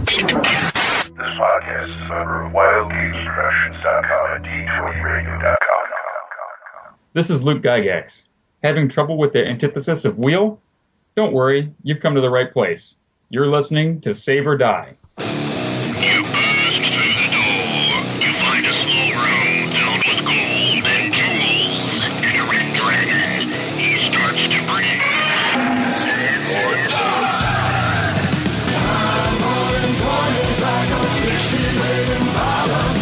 This podcast is a member of WildGamesProductions.com and D20Radio.com. This is Luke Gygax. Having trouble with the antithesis of wheel? Don't worry, you've come to the right place. You're listening to Save or Die. You burst through the door. You find a small room filled with gold and jewels and a red dragon. He starts to breathe. Save or die! I'm rolling 20s like a 60 waving bottom.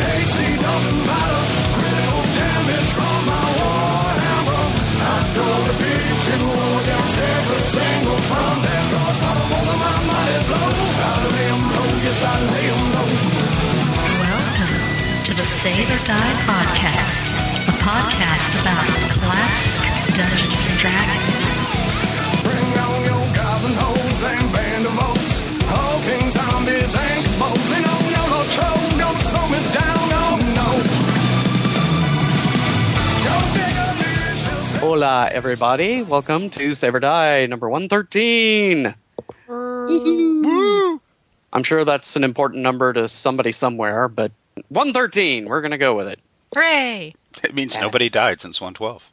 AC doesn't matter. Critical damage from my warhammer. I drove the beat to against every single from that cross. Over my mighty blow. I lay 'em low, yes I lay 'em low. Welcome to the Save or Die podcast, a podcast about classic Dungeons and Dragons. Bring on your goblin holes and band of oaks. Hulking zombies and foes. And oh no, no troll, don't slow me down, oh no. Don't dig a delicious. Hola, everybody. Welcome to Save or Die, number 113. Woo! I'm sure that's an important number to somebody somewhere, but 113, we're going to go with it. Hooray! It means nobody died since 112.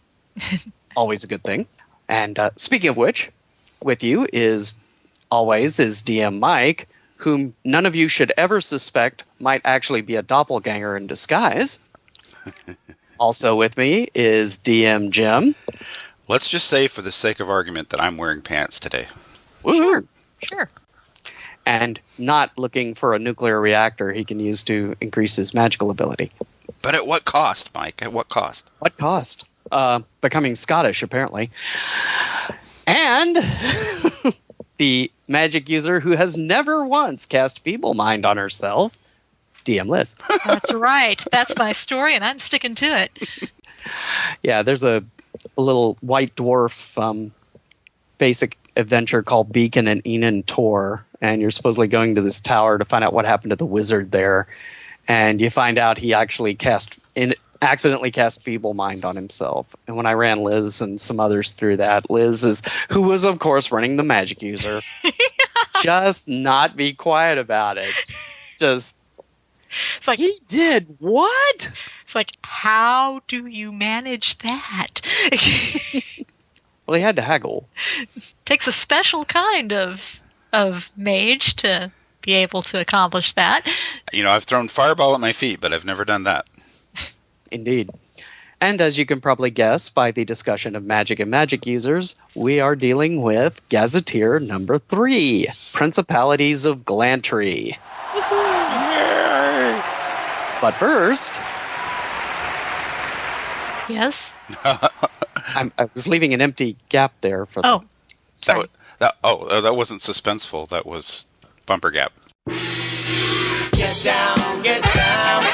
Always a good thing. And speaking of which, with you is always is DM Mike, whom none of you should ever suspect might actually be a doppelganger in disguise. Also with me is DM Jim. Let's just say, for the sake of argument, that I'm wearing pants today. Woo! Sure. And not looking for a nuclear reactor he can use to increase his magical ability. But at what cost, Mike? At what cost? What cost? Becoming Scottish, apparently. And the magic user who has never once cast Feeble Mind on herself, DM Liz. That's right. That's my story, and I'm sticking to it. Yeah, there's a little white dwarf basic adventure called Beacon and Enon Tor, and you're supposedly going to this tower to find out what happened to the wizard there, and you find out he actually accidentally cast Feeble Mind on himself. And when I ran Liz and some others through that, Liz who was of course running the magic user, just not be quiet about it. Just It's like, he did what? It's like, how do you manage that? Well, he had to haggle. Takes a special kind of mage to be able to accomplish that. You know, I've thrown fireball at my feet, but I've never done that. Indeed. And as you can probably guess by the discussion of magic and magic users, we are dealing with Gazetteer number 3, Principalities of Glantri. But first... Yes? I was leaving an empty gap there for Oh, sorry. That wasn't suspenseful. That was bumper gap. Get down, get down,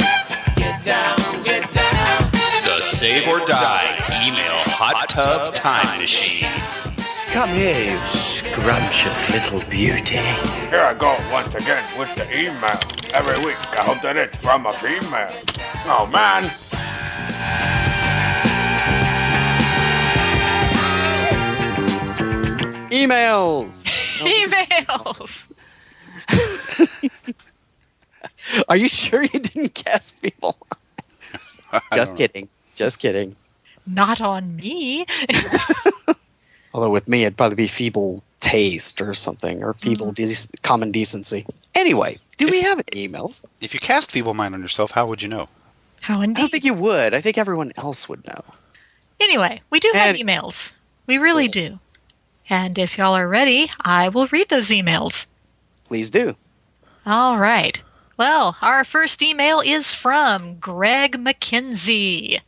get down, get down. The Save or Die email hot tub time machine. Come here, you scrumptious little beauty. Here I go once again with the email. Every week I hope that it's from a female. Oh man. emails! Emails! Are you sure you didn't cast Feeble Mind? Just kidding. Just kidding. Not on me. Although with me, it'd probably be Feeble Taste or something, or Feeble Common Decency. Anyway, do we have any emails? If you cast Feeble Mind on yourself, how would you know? How I indeed. don't think you would. I think everyone else would know. Anyway, we do have emails. We really do. And if y'all are ready, I will read those emails. Please do. All right. Well, our first email is from Greg McKenzie.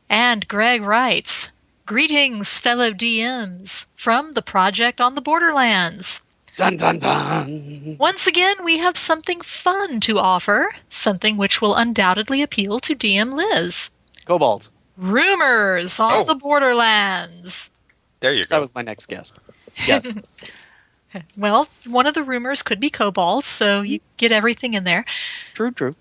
And Greg writes, "Greetings, fellow DMs, from the project on the Borderlands. Dun dun dun! Once again, we have something fun to offer, something which will undoubtedly appeal to DM Liz. Cobalt. Rumors on the Borderlands." There you go. That was my next guess. Yes. Well, one of the rumors could be kobolds, so you get everything in there. True, true.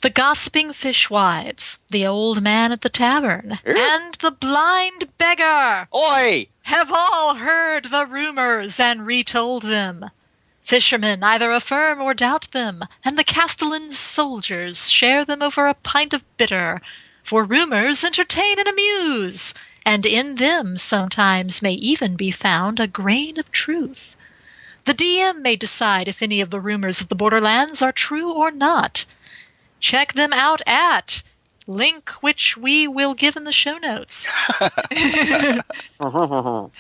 The gossiping fishwives, the old man at the tavern, and the blind beggar Oi! have all heard the rumors and retold them. Fishermen either affirm or doubt them, and the castellan's soldiers share them over a pint of bitter. For rumors entertain and amuse, and in them sometimes may even be found a grain of truth. The DM may decide if any of the rumors of the Borderlands are true or not. Check them out at link which we will give in the show notes.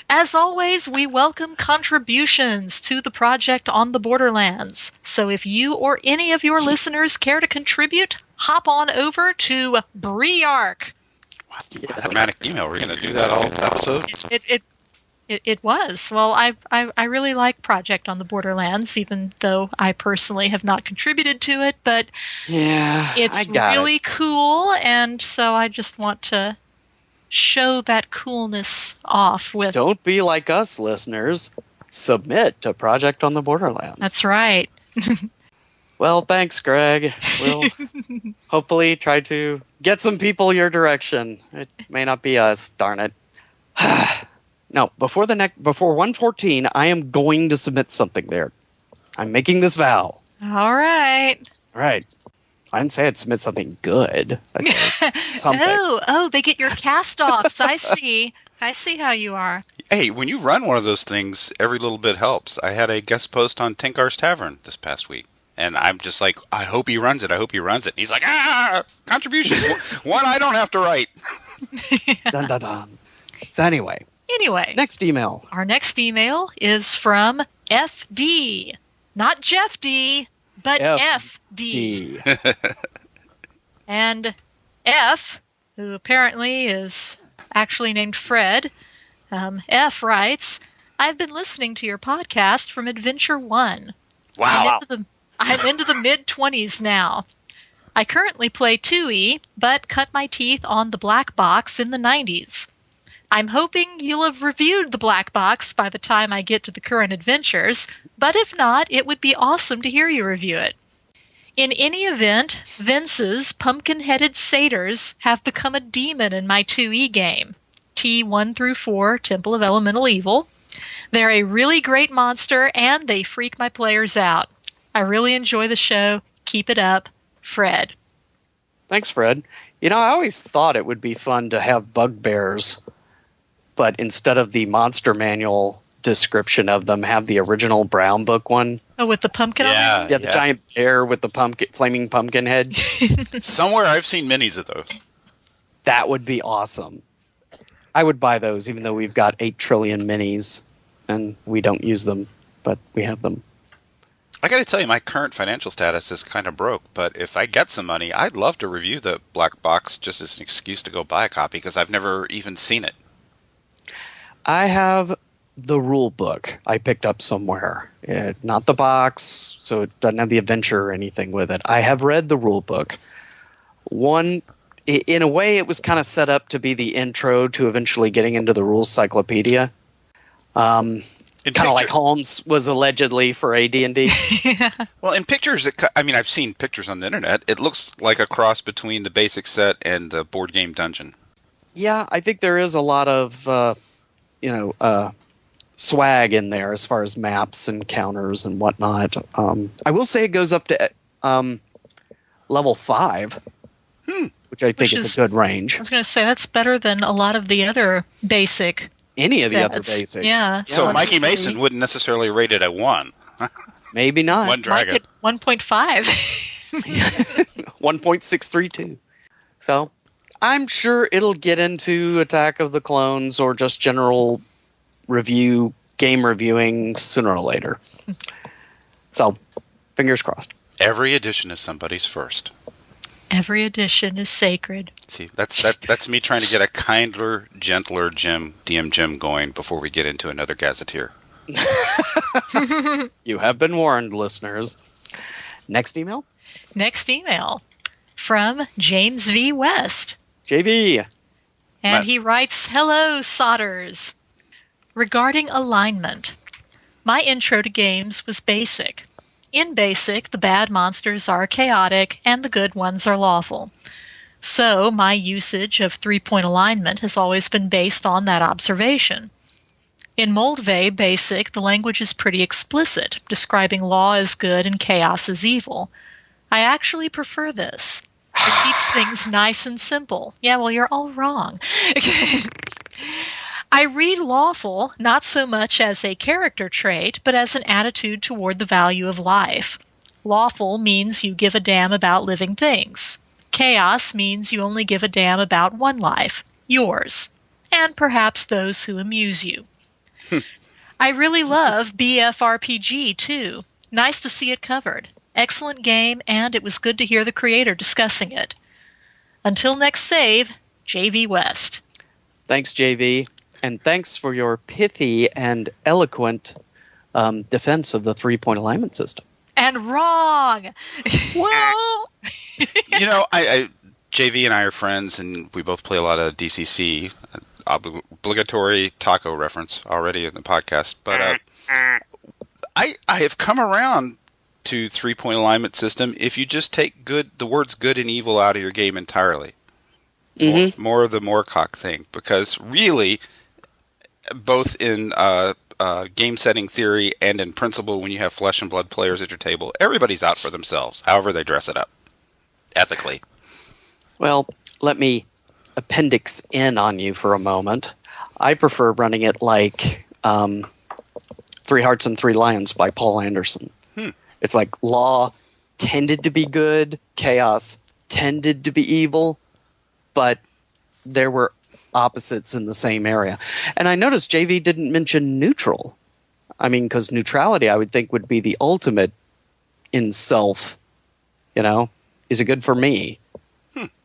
As always, we welcome contributions to the project on the Borderlands. So if you or any of your listeners care to contribute, hop on over to Briark. Dramatic email. We're going to do that all episode? It was. Well, I really like Project on the Borderlands, even though I personally have not contributed to it. But yeah, it's really cool, and so I just want to show that coolness off with. Don't be like us, listeners. Submit to Project on the Borderlands. That's right. Well, thanks, Greg. We'll hopefully try to get some people your direction. It may not be us, darn it. No, before 114, I am going to submit something there. I'm making this vow. All right. All right. I didn't say I'd submit something good. I said something. Oh, they get your cast-offs. I see. I see how you are. Hey, when you run one of those things, every little bit helps. I had a guest post on Tinkar's Tavern this past week. And I'm just like, I hope he runs it. I hope he runs it. And he's like, contributions. One I don't have to write. Dun, dun, dun. So anyway, next email. Our next email is from FD. Not Jeff D, but FD. And F, who apparently is actually named Fred, F writes, I've been listening to your podcast from Adventure 1. Wow. I'm into the mid-20s now. I currently play 2E, but cut my teeth on the Black Box in the 90s. I'm hoping you'll have reviewed the Black Box by the time I get to the current adventures, but if not, it would be awesome to hear you review it. In any event, Vince's pumpkin-headed satyrs have become a demon in my 2E game, T1 through 4, Temple of Elemental Evil. They're a really great monster, and they freak my players out. I really enjoy the show. Keep it up, Fred. Thanks, Fred. You know, I always thought it would be fun to have bugbears, but instead of the monster manual description of them, have the original Brown Book one. Oh, with the pumpkin on it? Yeah, the giant bear with the flaming pumpkin head. Somewhere I've seen minis of those. That would be awesome. I would buy those, even though we've got 8 trillion minis, and we don't use them, but we have them. I got to tell you, my current financial status is kind of broke, but if I get some money, I'd love to review the Black Box just as an excuse to go buy a copy, because I've never even seen it. I have the rule book I picked up somewhere. Not the box, so it doesn't have the adventure or anything with it. I have read the rule book. In a way, it was kind of set up to be the intro to eventually getting into the rules cyclopedia. Kind of like Holmes was allegedly for AD&D. Well, in pictures, I've seen pictures on the internet. It looks like a cross between the basic set and the board game dungeon. Yeah, I think there is a lot of, swag in there as far as maps and counters and whatnot. I will say it goes up to level 5, which I think is a good range. I was going to say, that's better than a lot of the other basic Any of sets. the other basics. Yeah. So Mikey Mason wouldn't necessarily rate it at 1. Maybe not. One dragon. 1.5. 1.632. So I'm sure it'll get into Attack of the Clones or just general game reviewing sooner or later. So fingers crossed. Every edition is somebody's first. Every edition is sacred. See, that's me trying to get a kinder, gentler DM Jim going before we get into another Gazetteer. You have been warned, listeners. Next email? Next email from James V. West. JV. And he writes, Hello, Sodders. Regarding alignment, my intro to games was basic. In basic, the bad monsters are chaotic and the good ones are lawful. So, my usage of 3-point alignment has always been based on that observation. In Moldvay Basic, the language is pretty explicit, describing law as good and chaos as evil. I actually prefer this. It keeps things nice and simple. Yeah, well, you're all wrong. I read lawful not so much as a character trait, but as an attitude toward the value of life. Lawful means you give a damn about living things. Chaos means you only give a damn about one life, yours, and perhaps those who amuse you. I really love BFRPG, too. Nice to see it covered. Excellent game, and it was good to hear the creator discussing it. Until next save, JV West. Thanks, JV. And thanks for your pithy and eloquent defense of the 3-point alignment system. And wrong! Well, JV and I are friends, and we both play a lot of DCC. Obligatory taco reference already in the podcast. But I have come around to 3-point alignment system if you just take the words good and evil out of your game entirely. Mm-hmm. More of the Moorcock thing. Because really, both in game setting theory and in principle, when you have flesh and blood players at your table, everybody's out for themselves, however they dress it up, ethically. Well, let me appendix in on you for a moment. I prefer running it like 3 Hearts and 3 Lions by Paul Anderson. It's like law tended to be good, chaos tended to be evil, but there were opposites in the same area. And I noticed JV didn't mention neutral. I mean, because neutrality, I would think, would be the ultimate in self. Is it good for me?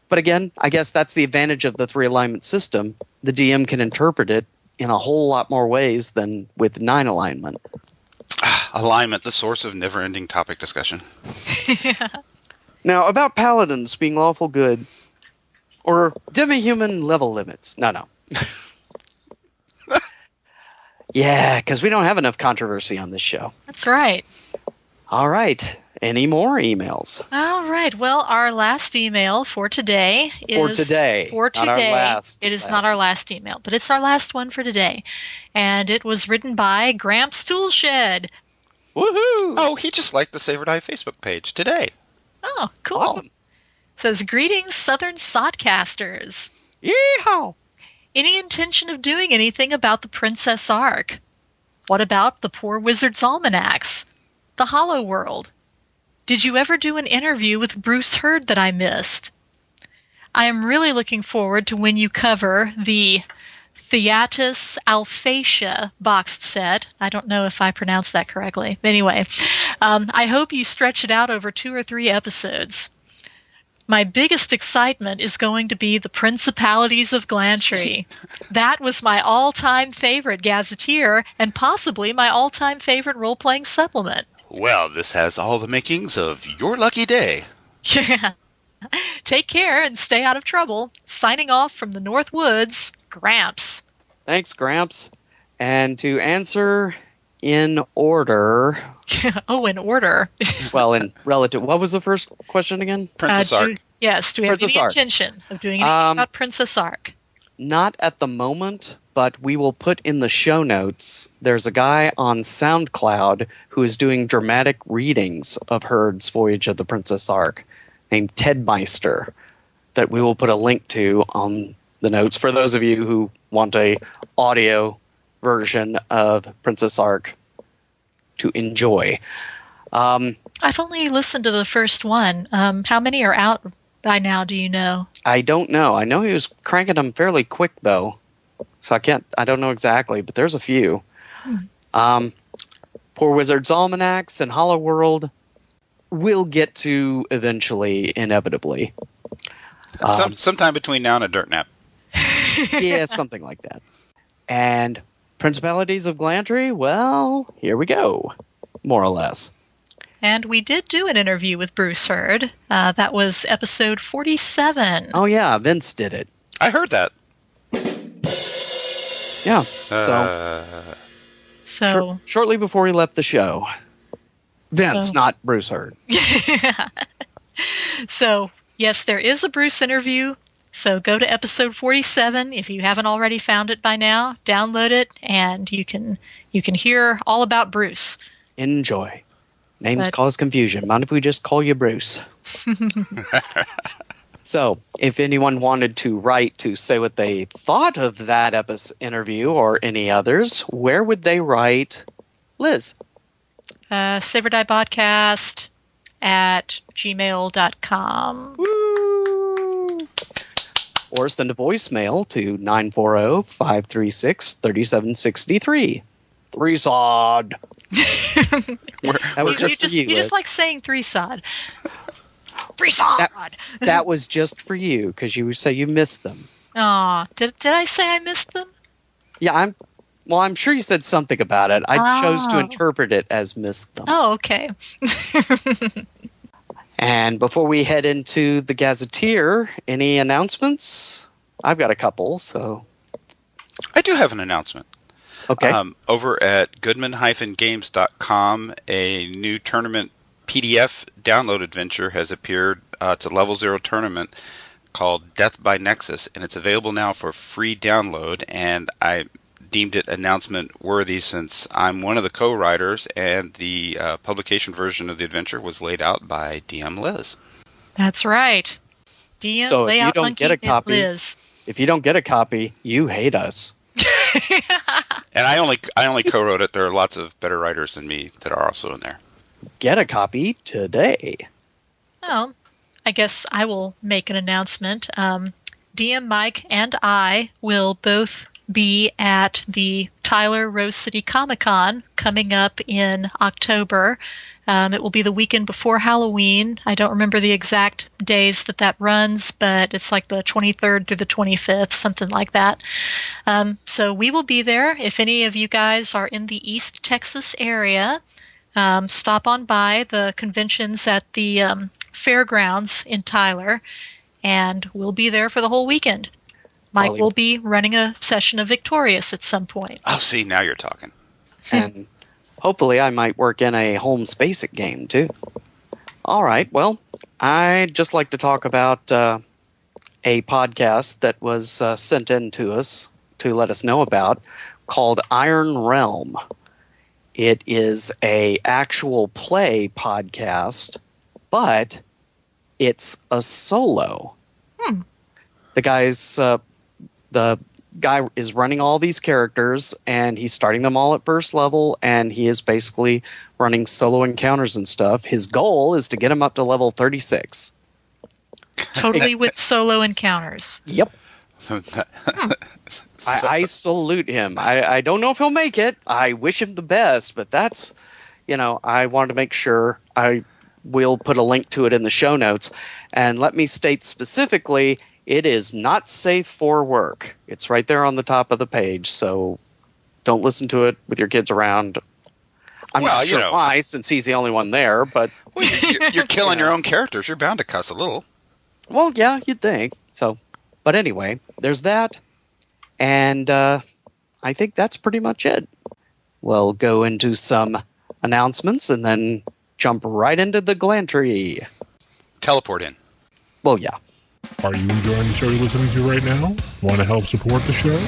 But again, I guess that's the advantage of the 3 alignment system. The DM can interpret it in a whole lot more ways than with 9 alignment. Alignment, the source of never-ending topic discussion. Yeah. Now, about paladins being lawful good, or demi-human level limits. No. Yeah, because we don't have enough controversy on this show. That's right. All right. Any more emails? All right. Well, our last email for today is... For today. Not our last. It is last. not our last email, but it's our last one for today. And it was written by Gramps Toolshed. Woohoo! Oh, he just liked the Saver Die Facebook page today. Oh, cool. Awesome. Says, greetings, Southern Sodcasters. Yeehaw! Any intention of doing anything about the Princess Ark? What about the Poor Wizard's Almanacs? The Hollow World? Did you ever do an interview with Bruce Hurd that I missed? I am really looking forward to when you cover the Theatus Alphatia boxed set. I don't know if I pronounced that correctly. But anyway, I hope you stretch it out over 2 or 3 episodes. My biggest excitement is going to be the Principalities of Glantri. That was my all-time favorite Gazetteer and possibly my all-time favorite role-playing supplement. Well, this has all the makings of your lucky day. Yeah. Take care and stay out of trouble. Signing off from the North Woods, Gramps. Thanks, Gramps. And to answer in order... Oh, in order. Well, in relative... What was the first question again? Princess Ark. Yes, do we have Princess any Ark. intention of doing anything about Princess Ark? Not at the moment, but we will put in the show notes. There's a guy on SoundCloud who is doing dramatic readings of Hurd's Voyage of the Princess Ark named Ted Meister that we will put a link to on the notes for those of you who want a audio version of Princess Ark to enjoy. I've only listened to the first one. How many are out by now, do you know? I don't know. I know he was cranking them fairly quick, though. So I don't know exactly, but there's a few. Poor Wizard's Almanacs and Hollow World we'll get to eventually, inevitably. Sometime between now and a dirt nap. Yeah, something like that. And Principalities of Glantri, well, here we go. More or less. And we did do an interview with Bruce Hurd. That was episode 47. Oh, yeah, Vince did it. I heard that. Yeah, So shortly before he left the show. Vince, not Bruce Hurd. So, yes, there is a Bruce interview. So go to episode 47 if you haven't already found it by now. Download it, and you can hear all about Bruce. Enjoy. Names cause confusion. Mind if we just call you Bruce? So, if anyone wanted to write to say what they thought of that interview or any others, where would they write? Liz? SaberDiePodcast at gmail.com. Woo! Or send a voicemail to 940-536-3763. Three-sod. That was just for you, You just Liz. like saying three-sod. Three-sod! That was just for you, because you say you missed them. Aw, did I say I missed them? Yeah, I'm sure you said something about it. I chose to interpret it as missed them. Oh, okay. And before we head into the Gazetteer, any announcements? I've got a couple, so... I do have an announcement. Okay. Over at goodman-games.com, a new tournament PDF download adventure has appeared. It's a level 0 tournament called Death by Nexus, and it's available now for free download, and I deemed it announcement worthy since I'm one of the co-writers, and the publication version of the adventure was laid out by DM Liz. That's right. DM So if you Layout don't Monkey get a copy, Liz. if you don't get a copy, you hate us. And I only co-wrote it. There are lots of better writers than me that are also in there. Get a copy today. Well, I guess I will make an announcement. DM Mike and I will both be at the Tyler Rose City Comic Con coming up in October. It will be the weekend before Halloween. I don't remember the exact days that runs, but it's like the 23rd through the 25th, something like that. So we will be there. If any of you guys are in the East Texas area, stop on by. The convention's at the fairgrounds in Tyler, and we'll be there for the whole weekend. Mike will be running a session of Victorious at some point. Oh, see, now you're talking. And hopefully I might work in a Holmes Basic game, too. All right, well, I'd just like to talk about a podcast that was sent in to us to let us know about called Iron Realm. It is a actual play podcast, but it's a solo. The guy is running all these characters, and he's starting them all at first level, and he is basically running solo encounters and stuff. His goal is to get him up to level 36. Totally with solo encounters. Yep. I salute him. I don't know if he'll make it. I wish him the best, but that's, I wanted to make sure. I will put a link to it in the show notes. And let me state specifically, it is not safe for work. It's right there on the top of the page, so don't listen to it with your kids around. I'm not sure why, since he's the only one there, but... Well, you're killing your own characters. You're bound to cuss a little. Well, yeah, you'd think. So, but anyway, there's that. And I think that's pretty much it. We'll go into some announcements and then jump right into the Glantri. Teleport in. Well, yeah. Are you enjoying the show you're listening to right now? Want to help support the show?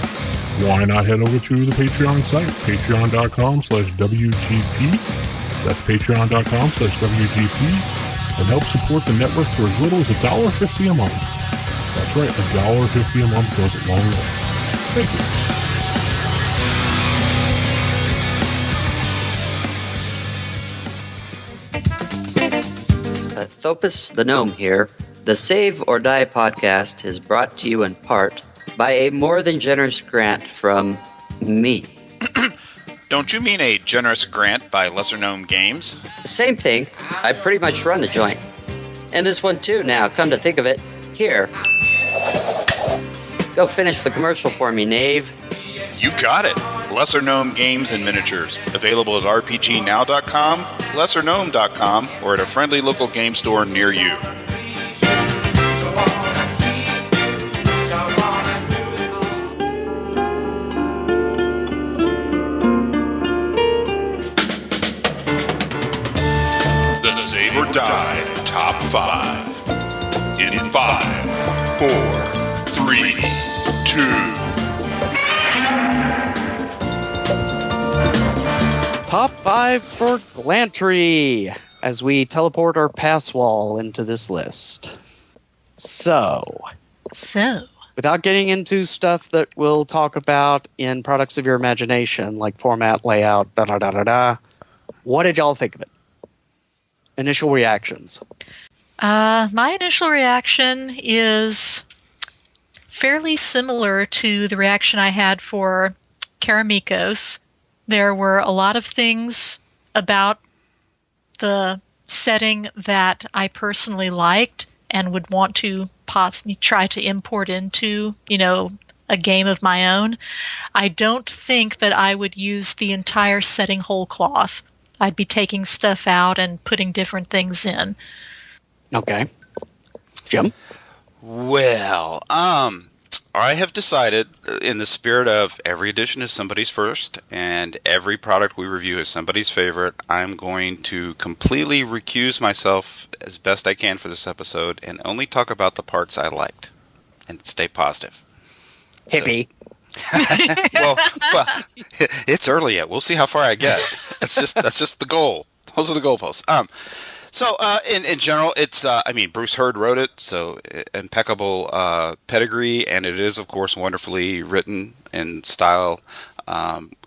Why not head over to the Patreon site, patreon.com/WGP. That's patreon.com/WGP. And help support the network for as little as $1.50 a month. That's right, $1.50 a month goes a long way. Thank you. Thopus the Gnome here. The Save or Die podcast is brought to you in part by a more than generous grant from me. Don't you mean a generous grant by Lesser Known Games? Same thing. I pretty much run the joint. And this one too now, come to think of it. Here. Go finish the commercial for me, knave. You got it. Lesser Known Games and Miniatures. Available at rpgnow.com, lesserknown.com, or at a friendly local game store near you. The Save or Die Top 5. In 5, 4, 3, 2. Top 5 for Glantri as we teleport our pass wall into this list. So, without getting into stuff that we'll talk about in products of your imagination, like format, layout, what did y'all think of it? Initial reactions. My initial reaction is fairly similar to the reaction I had for Karamikos. There were a lot of things about the setting that I personally liked and would want to possibly try to import into, a game of my own. I don't think that I would use the entire setting whole cloth. I'd be taking stuff out and putting different things in. Okay. Jim? Well, I have decided, in the spirit of every edition is somebody's first, and every product we review is somebody's favorite, I'm going to completely recuse myself as best I can for this episode and only talk about the parts I liked and stay positive. Hippie. Well, it's early yet. We'll see how far I get. That's just the goal. Those are the goalposts. So, in general, it's, Bruce Hurd wrote it, so impeccable pedigree, and it is, of course, wonderfully written in style.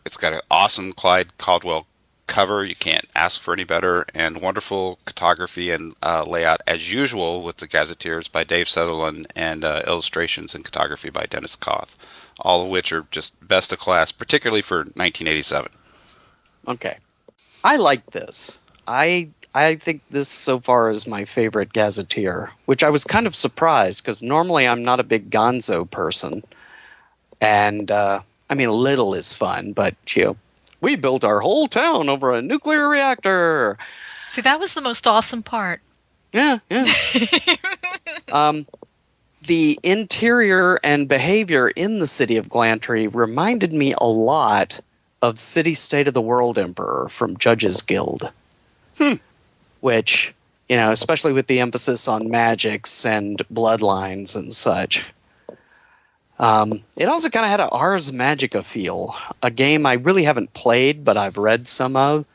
It's got an awesome Clyde Caldwell cover. You can't ask for any better, and wonderful cartography and layout, as usual, with the Gazetteers by Dave Sutherland, and illustrations and cartography by Dennis Koth, all of which are just best of class, particularly for 1987. Okay. I like this. I think this so far is my favorite Gazetteer, which I was kind of surprised because normally I'm not a big Gonzo person. And, little is fun, but, we built our whole town over a nuclear reactor. See, that was the most awesome part. Yeah. The interior and behavior in the city of Glantri reminded me a lot of City State of the World Emperor from Judges Guild. Which, especially with the emphasis on magics and bloodlines and such. It also kind of had an Ars Magica feel, a game I really haven't played, but I've read some of.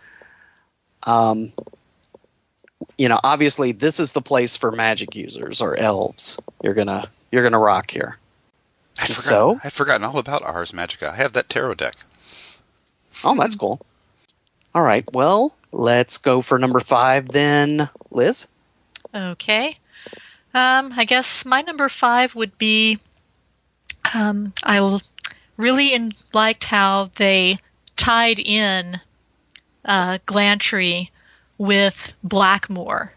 Obviously this is the place for magic users or elves. You're gonna rock here. I'd forgotten all about Ars Magica. I have that tarot deck. Oh, that's cool. All right, well, let's go for number 5 then. Liz? Okay. I guess my number 5 would be, I really liked how they tied in Glantri with Blackmoor.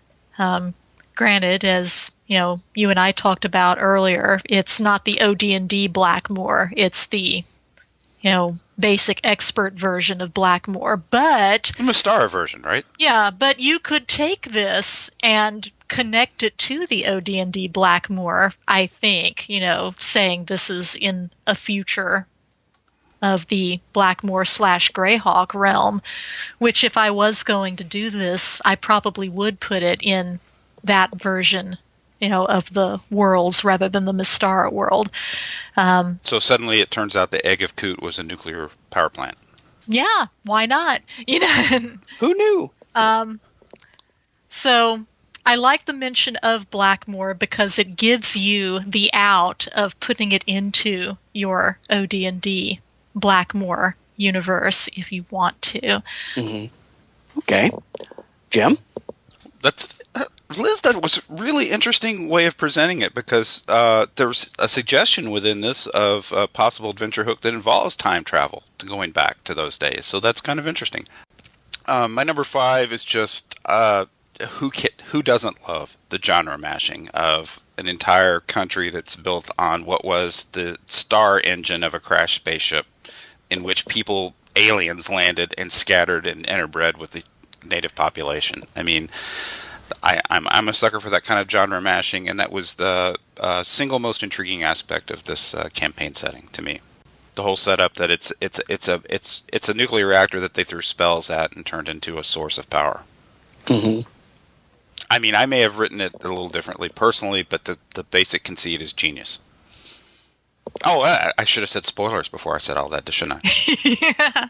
Granted, as you and I talked about earlier, it's not the OD&D Blackmoor. It's the basic expert version of Blackmoor, but the Mystara version, right? Yeah, but you could take this and connect it to the OD&D Blackmoor, I think, saying this is in a future of the Blackmoor / Greyhawk realm, which if I was going to do this, I probably would put it in that version, of the worlds rather than the Mystara world. So suddenly it turns out the Egg of Coot was a nuclear power plant. Yeah, why not? Who knew? So I like the mention of Blackmoor because it gives you the out of putting it into your OD&D Blackmoor universe if you want to. Mm-hmm. Okay. Jim? Liz, that was a really interesting way of presenting it because there's a suggestion within this of a possible adventure hook that involves time travel to going back to those days. So that's kind of interesting. My number 5 is just who doesn't love the genre mashing of an entire country that's built on what was the star engine of a crashed spaceship in which aliens landed and scattered and interbred with the native population. I mean, I'm a sucker for that kind of genre mashing, and that was the single most intriguing aspect of this campaign setting to me. The whole setup that it's a nuclear reactor that they threw spells at and turned into a source of power. Mm-hmm. I mean, I may have written it a little differently personally, but the basic conceit is genius. Oh, I should have said spoilers before I said all that, shouldn't I? Yeah.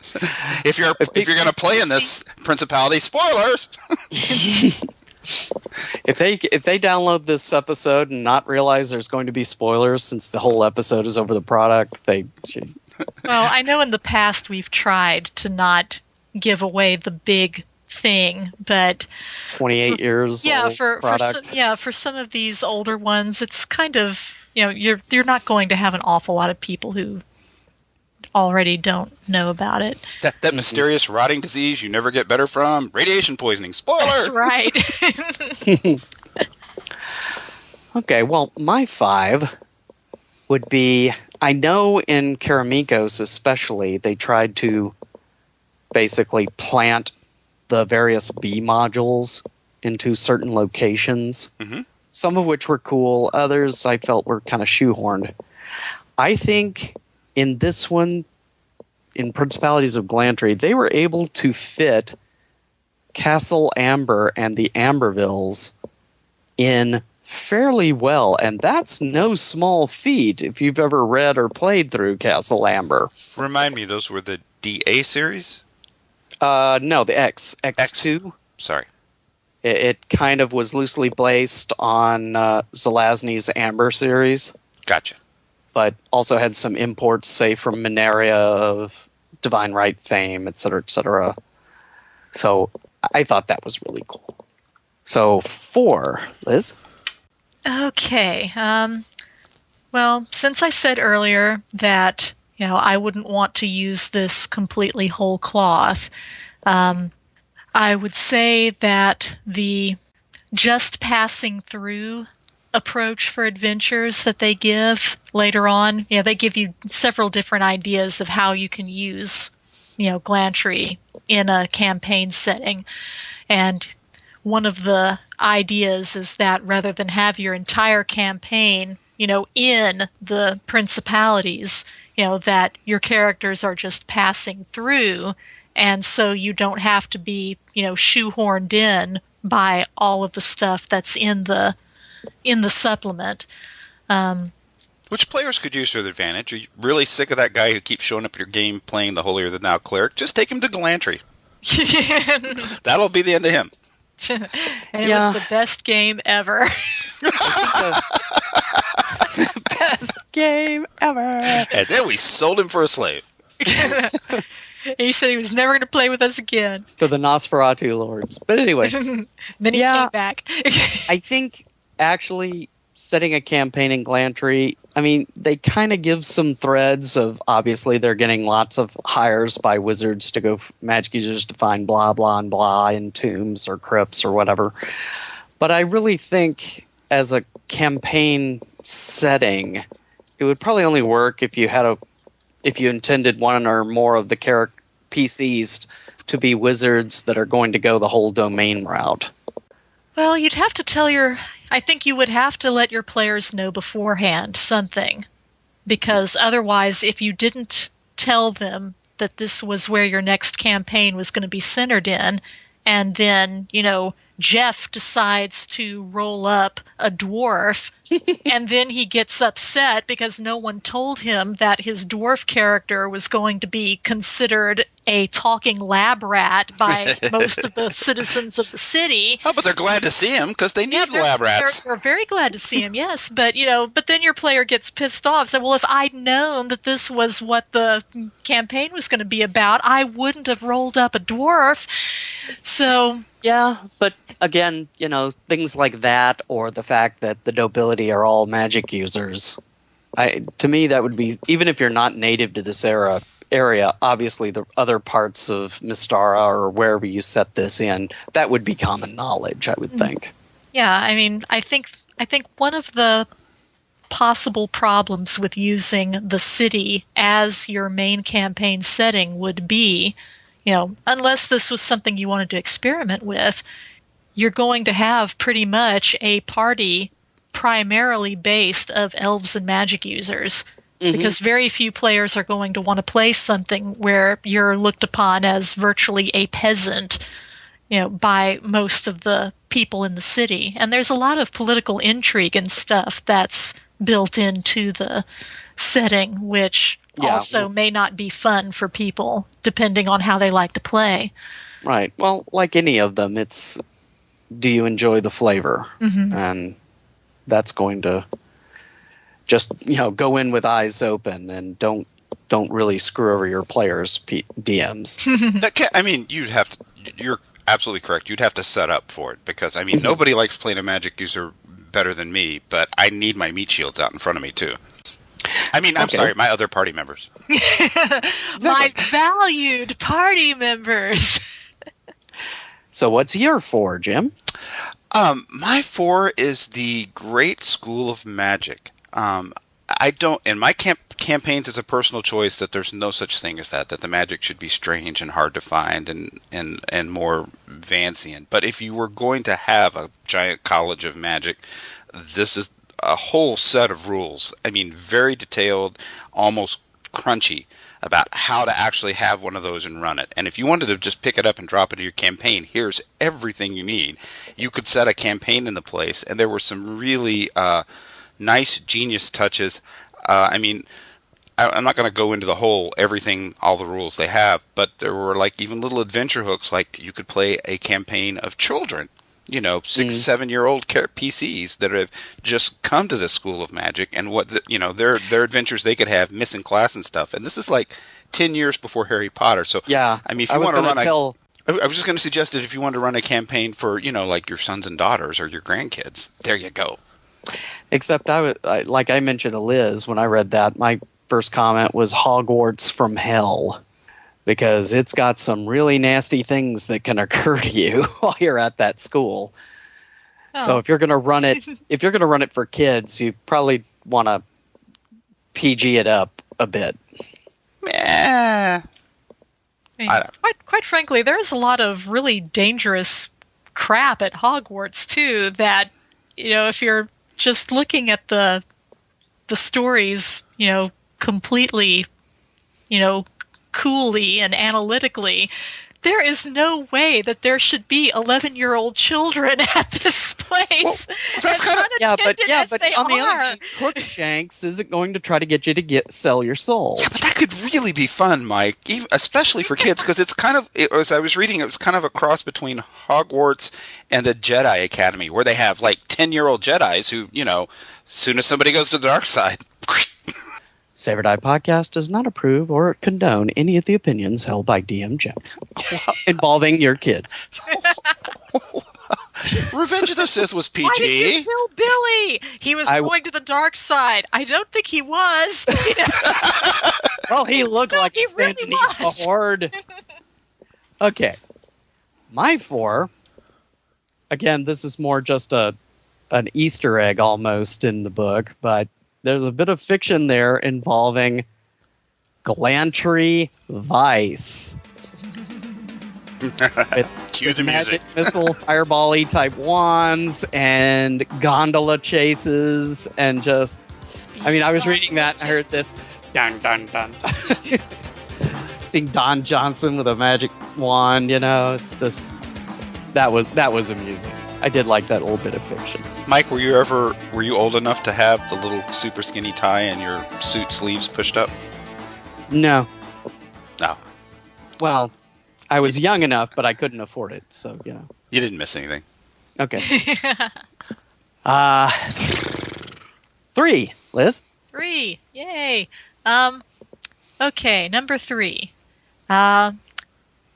If you're going to play in this Principality, spoilers. If they download this episode and not realize there's going to be spoilers since the whole episode is over the product, they should. Well, I know in the past we've tried to not give away the big thing, but 28 years old product. For some of these older ones, it's kind of, you're not going to have an awful lot of people who already don't know about it. That mysterious rotting disease you never get better from, radiation poisoning. Spoiler. That's right. Okay, well, my 5 would be, I know in Karamikos especially, they tried to basically plant the various B modules into certain locations, some of which were cool, others I felt were kind of shoehorned. I think in this one, in Principalities of Glantri, they were able to fit Castle Amber and the Ambervilles in fairly well, and that's no small feat if you've ever read or played through Castle Amber. Remind me, those were the DA series? No, the X2. Sorry. It kind of was loosely based on Zelazny's Amber series. Gotcha. But also had some imports, say, from Minaria of Divine Right fame, etc., etc. So I thought that was really cool. So 4, Liz? Okay. Well, since I said earlier that I wouldn't want to use this completely whole cloth, I would say that the just passing through approach for adventures that they give later on, they give you several different ideas of how you can use, Glantri in a campaign setting. And one of the ideas is that rather than have your entire campaign, in the Principalities, that your characters are just passing through, and so you don't have to be, shoehorned in by all of the stuff that's in the supplement. Which players could use to their advantage? Are you really sick of that guy who keeps showing up at your game playing the holier-than-thou cleric? Just take him to Glantri. That'll be the end of him. And it was the best game ever. Best game ever. And then we sold him for a slave. And he said he was never going to play with us again. To the Nosferatu lords. But anyway. Then he came back. I think actually setting a campaign in Glantri, they kind of give some threads of, obviously they're getting lots of hires by wizards to go, magic users to find blah, blah, and blah in tombs or crypts or whatever. But I really think as a campaign setting, it would probably only work if you intended one or more of the PCs to be wizards that are going to go the whole domain route. Well, you'd have to I think you would have to let your players know beforehand something. Because otherwise, if you didn't tell them that this was where your next campaign was going to be centered in, and then, Jeff decides to roll up a dwarf, and then he gets upset because no one told him that his dwarf character was going to be considered a talking lab rat by most of the citizens of the city. Oh, but they're glad to see him because they need lab rats. They're very glad to see him, yes. But, but then your player gets pissed off. Say, well, if I'd known that this was what the campaign was going to be about, I wouldn't have rolled up a dwarf. So... Yeah, but again, things like that, or the fact that the nobility are all magic users. To me, that would be, even if you're not native to this area, obviously the other parts of Mystara or wherever you set this in, that would be common knowledge, I would think. Yeah, I think one of the possible problems with using the city as your main campaign setting would be, unless this was something you wanted to experiment with, you're going to have pretty much a party primarily based of elves and magic users. Mm-hmm. Because very few players are going to want to play something where you're looked upon as virtually a peasant, by most of the people in the city. And there's a lot of political intrigue and stuff that's built into the setting, which also may not be fun for people, depending on how they like to play. Right. Well, like any of them, it's do you enjoy the flavor? Mm-hmm. And that's going to just, go in with eyes open and don't really screw over your players, DMs. You're absolutely correct. You'd have to set up for it because, nobody likes playing a magic user better than me, but I need my meat shields out in front of me, too. I'm sorry, my other party members. My valued party members. So what's your 4, Jim? My 4 is the Great School of Magic. I don't, in my campaigns, it's a personal choice that there's no such thing as that the magic should be strange and hard to find and more Vancian. But if you were going to have a giant college of magic, this is a whole set of rules. Very detailed, almost crunchy about how to actually have one of those and run it. And if you wanted to just pick it up and drop it into your campaign, here's everything you need. You could set a campaign into place, and there were some really nice genius touches. I'm not going to go into the whole everything, all the rules they have, but there were even little adventure hooks, like you could play a campaign of children, 6-7-year-old PCs that have just come to this school of magic, and what their adventures they could have, missing class and stuff. And this is 10 years before Harry Potter. So yeah, if you want to run I was just going to suggest that if you want to run a campaign for your sons and daughters or your grandkids, there you go. Except like I mentioned to Liz when I read that, my first comment was Hogwarts from hell, because it's got some really nasty things that can occur to you while you're at that school. Oh. So if you're going to run it, for kids, you probably want to PG it up a bit. Quite frankly, there's a lot of really dangerous crap at Hogwarts too. That if you're just looking at the stories, completely, coolly and analytically, there is no way that there should be 11-year-old children at this place. Well, that's kind of but on the other hand, Crookshanks isn't going to try to get you to sell your soul. Yeah, but that could really be fun, Mike, especially for kids, because it's as I was reading, it was kind of a cross between Hogwarts and the Jedi Academy, where they have 10-year-old Jedis who, as soon as somebody goes to the dark side. Save or Die Podcast does not approve or condone any of the opinions held by DM Jim involving your kids. Revenge of the Sith was PG. Why did you kill Billy? He was going to the dark side. I don't think he was. Well, he looked like a really Santanese horde. Okay. My 4, again, this is more just an Easter egg almost in the book, but there's a bit of fiction there involving Glantri Vice. Cue the music. Missile fireball-y type wands and gondola chases and just... I was reading that and I heard this dun dun dun. Seeing Don Johnson with a magic wand, it's just... That was amusing. I did like that little bit of fiction. Mike, were you old enough to have the little super skinny tie and your suit sleeves pushed up? No. No. Well, I was young enough, but I couldn't afford it, so, You didn't miss anything. Okay. 3, Liz. 3, yay. Okay, number 3.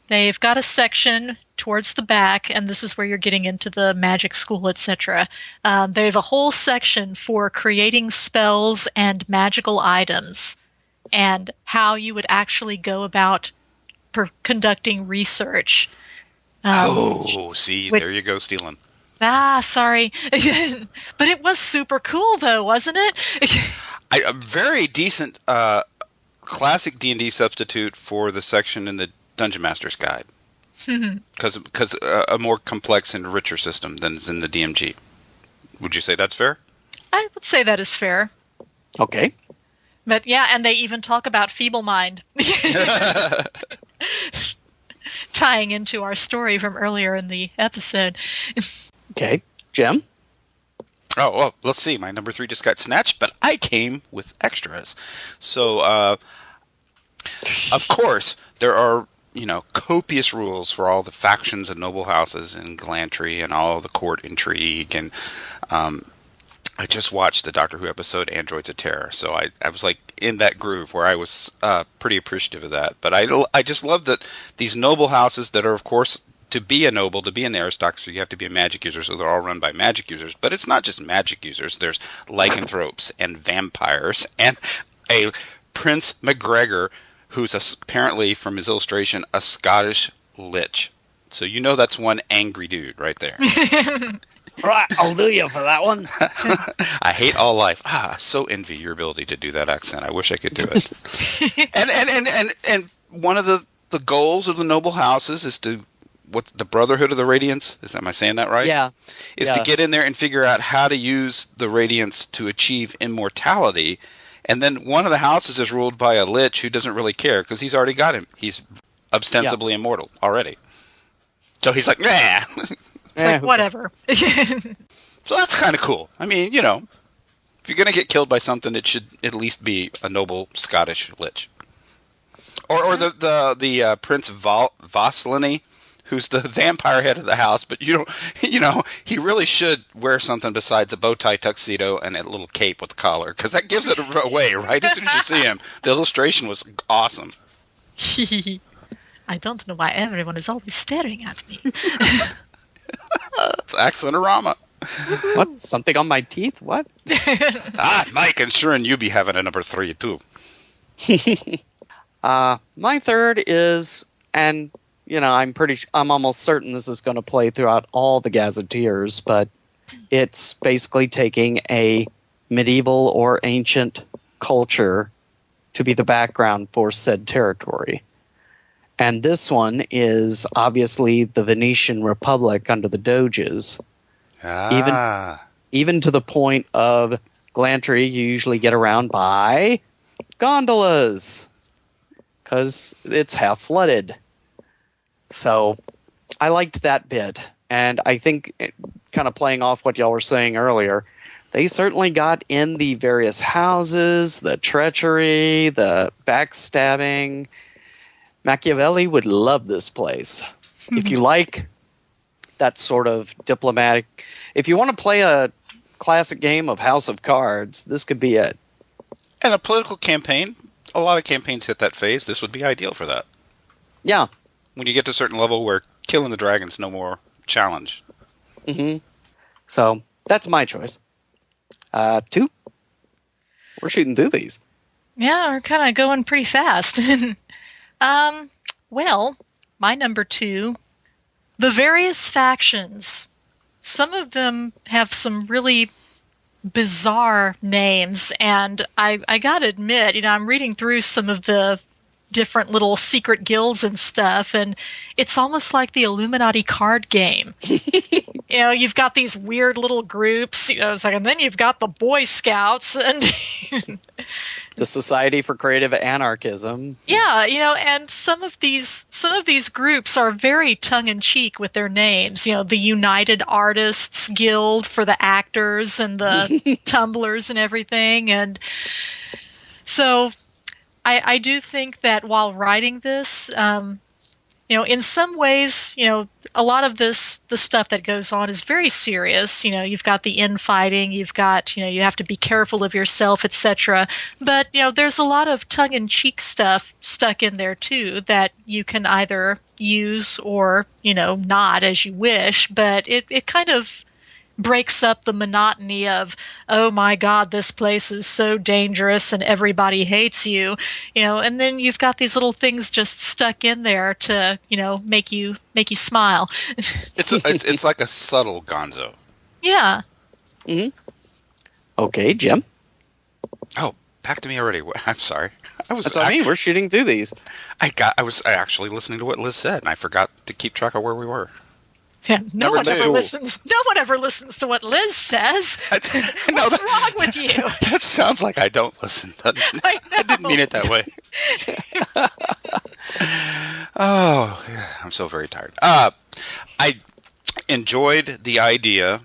They've got a section towards the back, and this is where you're getting into the magic school, etc. They have a whole section for creating spells and magical items and how you would actually go about conducting research. There you go, stealing. Sorry. But it was super cool, though, wasn't it? A very decent classic D&D substitute for the section in the Dungeon Master's Guide. Because a more complex and richer system than is in the DMG. Would you say that's fair? I would say that is fair. Okay. But yeah, and they even talk about feeble mind. Tying into our story from earlier in the episode. Okay. Jim? Oh, well, let's see. My number 3 just got snatched, but I came with extras. So, of course, there are, copious rules for all the factions and noble houses in Glantri and all the court intrigue. And I just watched the Doctor Who episode, Androids of Terror. So I was like in that groove where I was pretty appreciative of that. But I just love that these noble houses that are, of course, to be a noble, to be an aristocracy, you have to be a magic user, so they're all run by magic users. But it's not just magic users. There's lycanthropes and vampires and a Prince MacGregor, who's apparently, from his illustration, a Scottish lich. So that's one angry dude right there. Right, I'll do you for that one. I hate all life. I so envy your ability to do that accent. I wish I could do it. and one of the goals of the noble houses is to, what, the Brotherhood of the Radiance? Am I saying that right? Yeah. Is to get in there and figure out how to use the Radiance to achieve immortality. And then one of the houses is ruled by a lich who doesn't really care because he's already got him. He's ostensibly immortal already. So he's like, nah. It's like, whatever. So that's kind of cool. I mean, if you're going to get killed by something, it should at least be a noble Scottish lich. Or the Prince Vosliny, who's the vampire head of the house, but he really should wear something besides a bow tie tuxedo and a little cape with the collar, because that gives it away, right? As soon as you see him. The illustration was awesome. I don't know why everyone is always staring at me. It's Accentorama. What? Something on my teeth? What? Mike, and sure, and you be having a number 3 too. My third is, and I'm almost certain this is going to play throughout all the Gazetteers, but it's basically taking a medieval or ancient culture to be the background for said territory. And this one is obviously the Venetian Republic under the Doges. Even to the point of Glantri, you usually get around by gondolas, because it's half flooded. So I liked that bit. And I think, kind of playing off what y'all were saying earlier, they certainly got in the various houses, the treachery, the backstabbing. Machiavelli would love this place. If you like that sort of diplomatic... If you want to play a classic game of House of Cards, this could be it. And a political campaign. A lot of campaigns hit that phase. This would be ideal for that. Yeah. When you get to a certain level where killing the dragon's no more challenge. Mm-hmm. So, that's my choice. 2. We're shooting through these. Yeah, we're kind of going pretty fast. Well, my number 2, the various factions. Some of them have some really bizarre names, and I gotta admit, I'm reading through some of the different little secret guilds and stuff, and it's almost like the Illuminati card game. You've got these weird little groups, it's like, and then you've got the Boy Scouts and the Society for Creative Anarchism. Yeah, and some of these groups are very tongue-in-cheek with their names. The United Artists Guild for the actors and the tumblers and everything. And so I do think that while writing this, in some ways, a lot of the stuff that goes on is very serious. You've got the infighting, you've got, you have to be careful of yourself, etc. But, there's a lot of tongue-in-cheek stuff stuck in there, too, that you can either use or, not as you wish. But it kind of breaks up the monotony of, oh my God, this place is so dangerous and everybody hates you, and then you've got these little things just stuck in there to, make you smile. It's like a subtle gonzo. Yeah. Mm-hmm. Okay, Jim. Oh, back to me already. I'm sorry. That's what I mean. We're shooting through these. I was actually listening to what Liz said, and I forgot to keep track of where we were. Yeah, no Number one 2. ever listens. No one ever listens to what Liz says. What's wrong with you? That sounds like I don't listen. I didn't mean it that way. Oh, yeah, I'm so very tired. I enjoyed the idea.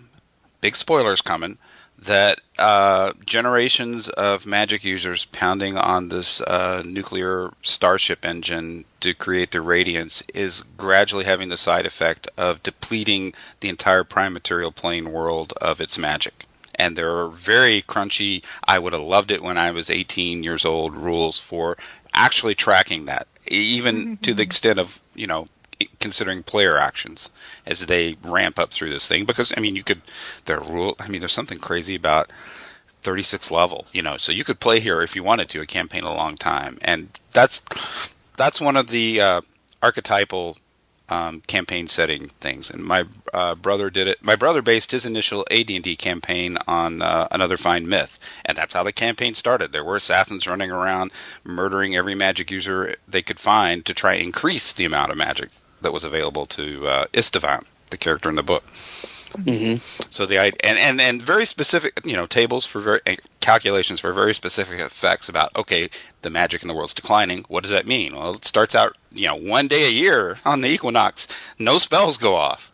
Big spoilers coming. that generations of magic users pounding on this nuclear starship engine to create the radiance is gradually having the side effect of depleting the entire prime material plane world of its magic. And there are very crunchy, I would have loved it when I was 18 years old, rules for actually tracking that, even to the extent of, considering player actions as they ramp up through this thing. Because, there's something crazy about 36 level, so you could play here if you wanted to, a campaign a long time. And that's one of the archetypal campaign setting things. And my brother did it. My brother based his initial AD&D campaign on Another Fine Myth. And that's how the campaign started. There were assassins running around murdering every magic user they could find to try and increase the amount of magic that was available to Istvan, the character in the book. Mm-hmm. So and very specific, tables for calculations for very specific effects about, okay, the magic in the world's declining. What does that mean? Well, it starts out, 1 day a year on the equinox, no spells go off.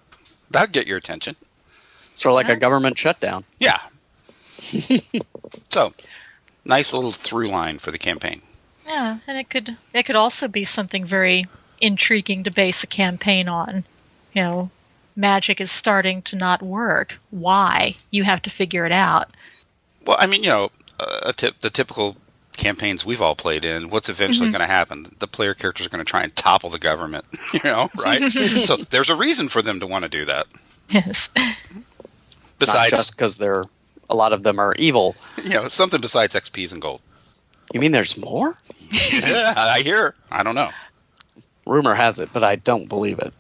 That'd get your attention. Sort of like a government shutdown. Yeah. So, nice little through line for the campaign. Yeah, and it could also be something very intriguing to base a campaign on. Magic is starting to not work. Why? You have to figure it out. Well, the typical campaigns we've all played in, what's eventually going to happen? The player characters are going to try and topple the government, right? So there's a reason for them to want to do that. Yes. Besides, not just because a lot of them are evil. Something besides XPs and gold. You mean there's more? Yeah, I hear. I don't know. Rumor has it, but I don't believe it.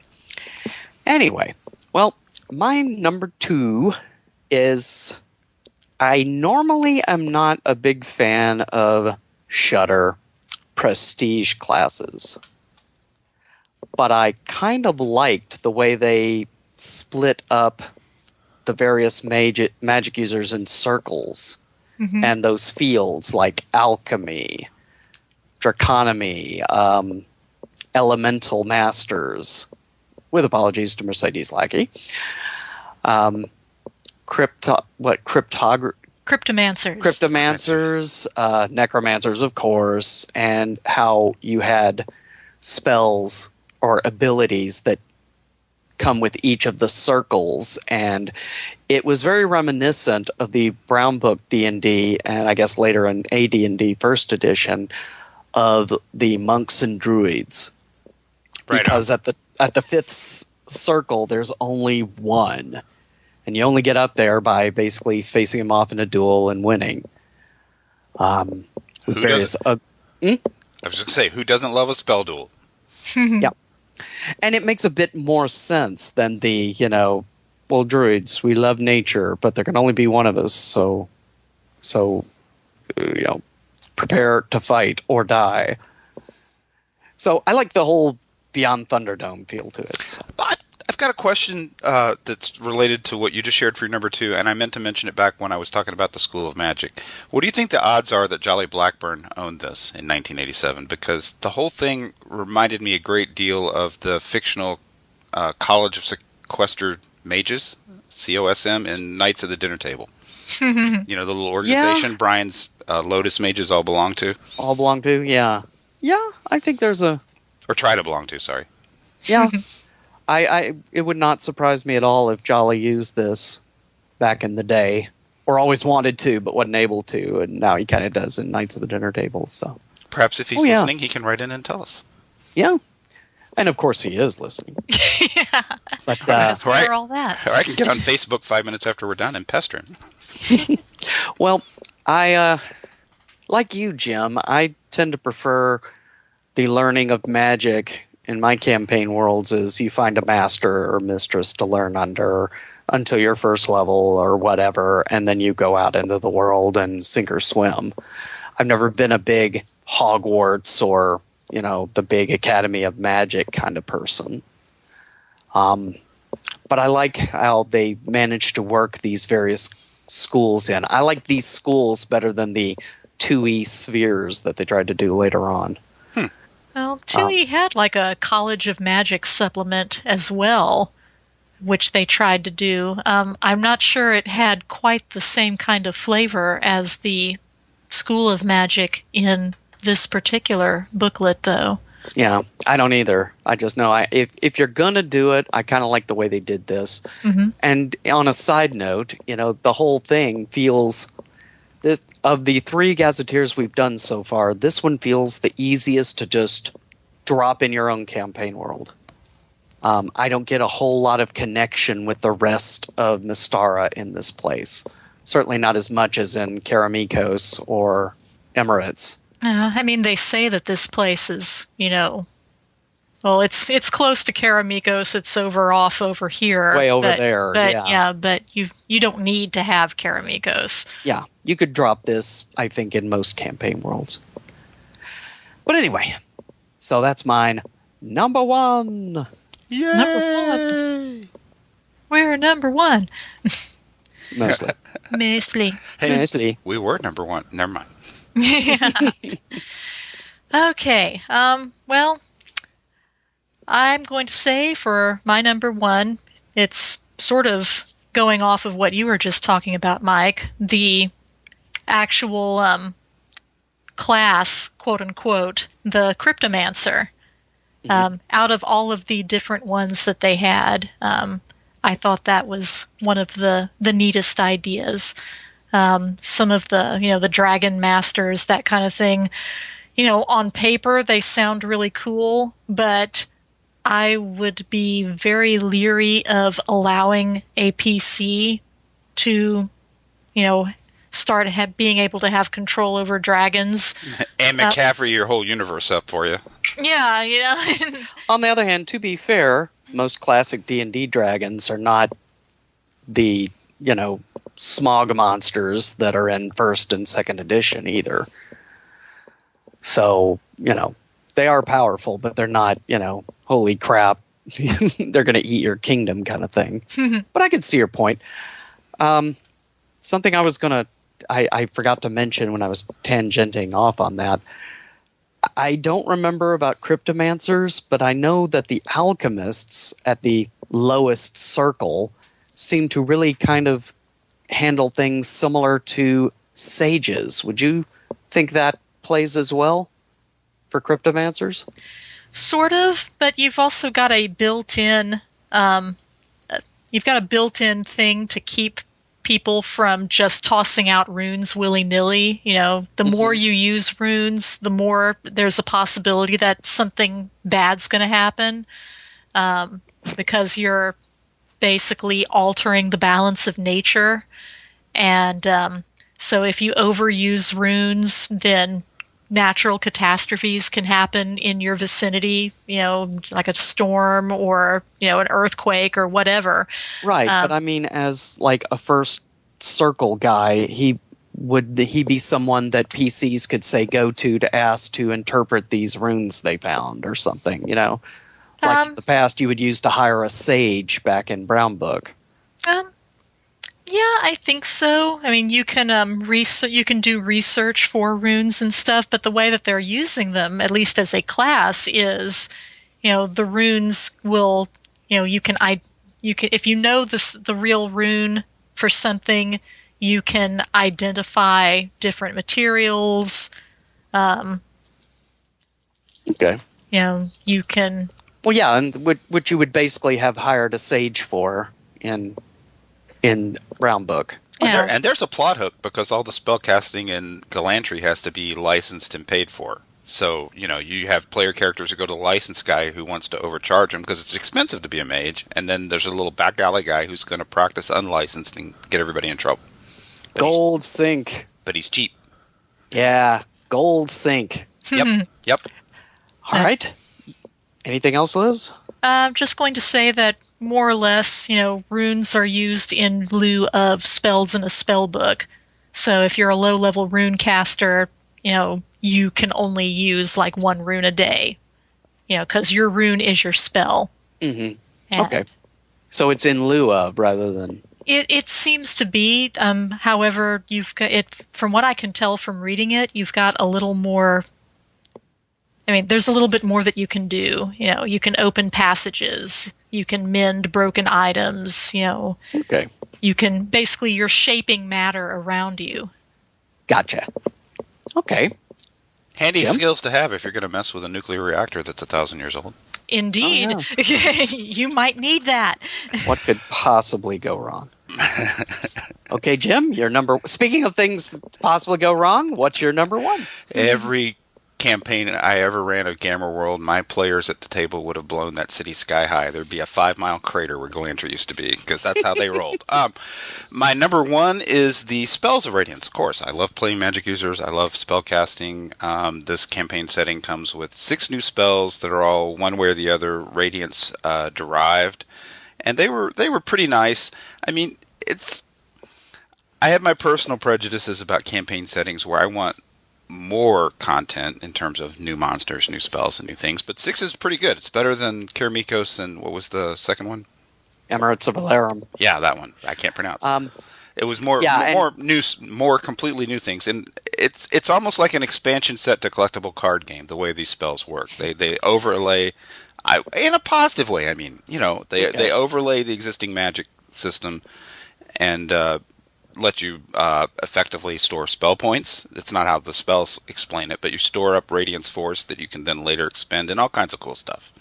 Anyway, well, my number 2 is I normally am not a big fan of Shudder prestige classes, but I kind of liked the way they split up the various magic users in circles and those fields like alchemy, draconomy, elemental masters, with apologies to Mercedes Lackey. Cryptomancers, necromancers, of course, and how you had spells or abilities that come with each of the circles. And it was very reminiscent of the Brown Book D&D, and I guess later in AD&D First Edition, of the monks and druids. Right because at the fifth circle, there's only one. And you only get up there by basically facing him off in a duel and winning. With various, I was just going to say, who doesn't love a spell duel? Yeah. And it makes a bit more sense than the, druids, we love nature, but there can only be one of us, so prepare to fight or die. So I like the whole Beyond Thunderdome feel to it. So. But I've got a question that's related to what you just shared for your number 2, and I meant to mention it back when I was talking about the School of Magic. What do you think the odds are that Jolly Blackburn owned this in 1987? Because the whole thing reminded me a great deal of the fictional College of Sequestered Mages, COSM, in Knights of the Dinner Table. The little organization Brian's Lotus Mages all belong to. All belong to, yeah. Yeah, I think there's a... Or try to belong to, sorry. Yeah. It would not surprise me at all if Jolly used this back in the day, or always wanted to but wasn't able to, and now he kind of does in Knights of the Dinner Table. So perhaps if he's listening, he can write in and tell us. Yeah, and of course he is listening. Yeah, but where all that. Or I can get on Facebook 5 minutes after we're done and pester him. Well, I like you, Jim. I tend to prefer the learning of magic in my campaign worlds is you find a master or mistress to learn under until your first level or whatever, and then you go out into the world and sink or swim. I've never been a big Hogwarts or, the big Academy of Magic kind of person. But I like how they managed to work these various schools in. I like these schools better than the 2E spheres that they tried to do later on. Well, 2E had like a College of Magic supplement as well, which they tried to do. I'm not sure it had quite the same kind of flavor as the School of Magic in this particular booklet, though. Yeah, I don't either. I just know if you're going to do it, I kind of like the way they did this. Mm-hmm. And on a side note, the whole thing feels... Of the 3 Gazetteers we've done so far, this one feels the easiest to just drop in your own campaign world. I don't get a whole lot of connection with the rest of Mystara in this place. Certainly not as much as in Karamikos or Emirates. I mean, they say that this place is, well, it's close to Karamikos. It's off over here. Way over there, but, yeah. But you don't need to have Karamikos. Yeah, you could drop this, I think, in most campaign worlds. But anyway, so that's mine. Number 1. Yay! Number 1. We're number 1. Mostly. Mostly. Hey, Mostly. we were number 1. Never mind. Yeah. Okay. Well, I'm going to say for my number 1, it's sort of going off of what you were just talking about, Mike, the actual class, quote unquote, the Cryptomancer. Out of all of the different ones that they had, I thought that was one of the neatest ideas. Some of the, the Dragon Masters, that kind of thing, on paper they sound really cool, but I would be very leery of allowing a PC to, start being able to have control over dragons. And McCaffrey your whole universe up for you. Yeah, On the other hand, to be fair, most classic D&D dragons are not the, smog monsters that are in 1st and 2nd edition either. So, they are powerful, but they're not, holy crap, they're going to eat your kingdom kind of thing. But I can see your point. Something I forgot to mention when I was tangenting off on that. I don't remember about cryptomancers, but I know that the alchemists at the lowest circle seem to really kind of handle things similar to sages. Would you think that plays as well for cryptomancers? Sort of, but you've also got a built-in thing to keep people from just tossing out runes willy-nilly. The more you use runes, the more there's a possibility that something bad's going to happen, because you're basically altering the balance of nature. And so if you overuse runes, then natural catastrophes can happen in your vicinity, like a storm or, an earthquake or whatever. Right, but I mean, as like a first circle guy, would he be someone that PCs could say go to ask to interpret these runes they found or something, Like in the past you would use to hire a sage back in Brown Book. Yeah, I think so. I mean, you can you can do research for runes and stuff, but the way that they're using them, at least as a class, is, the runes will, you can if you know the real rune for something, you can identify different materials. Okay. You can. Well, yeah, and what you would basically have hired a sage for in Brown Book. Yeah. And there's a plot hook because all the spellcasting in Glantri has to be licensed and paid for. So, you have player characters who go to the licensed guy who wants to overcharge him because it's expensive to be a mage. And then there's a little back alley guy who's going to practice unlicensed and get everybody in trouble. Gold sink. But he's cheap. Yeah, gold sink. Yep. All right. Anything else, Liz? I'm just going to say that more or less, runes are used in lieu of spells in a spell book. So if you're a low-level rune caster, you can only use like 1 rune a day, because your rune is your spell. Mm-hmm. Okay. So it's in lieu of rather than... It seems to be. However, you've got it, from what I can tell from reading it, you've got a little more I mean, there's a little bit more that you can do. You can open passages, you can mend broken items, Okay. You can, basically, you're shaping matter around you. Gotcha. Okay. Handy Jim? skills to have if you're going to mess with a nuclear reactor that's 1,000 years old. Indeed. Oh, You might need that. What could possibly go wrong? Okay, Jim, speaking of things that possibly go wrong, what's your number one? Every campaign I ever ran of Gamma World, my players at the table would have blown that city sky high. There'd be a 5-mile crater where Glantri used to be, because that's how they rolled. My number one is the Spells of Radiance. Of course, I love playing magic users. I love spell casting. This campaign setting comes with 6 new spells that are all one way or the other Radiance derived, and they were pretty nice. I mean, I have my personal prejudices about campaign settings where I want more content in terms of new monsters, new spells, and new things. But 6 is pretty good. It's better than Kiramikos and what was the second one? Emirates of Alarum. Yeah, that one. I can't pronounce. It was more completely new things, and it's almost like an expansion set to collectible card game. The way these spells work, they overlay, in a positive way. I mean, they overlay the existing magic system and let you effectively store spell points. It's not how the spells explain it, but you store up Radiance Force that you can then later expend and all kinds of cool stuff.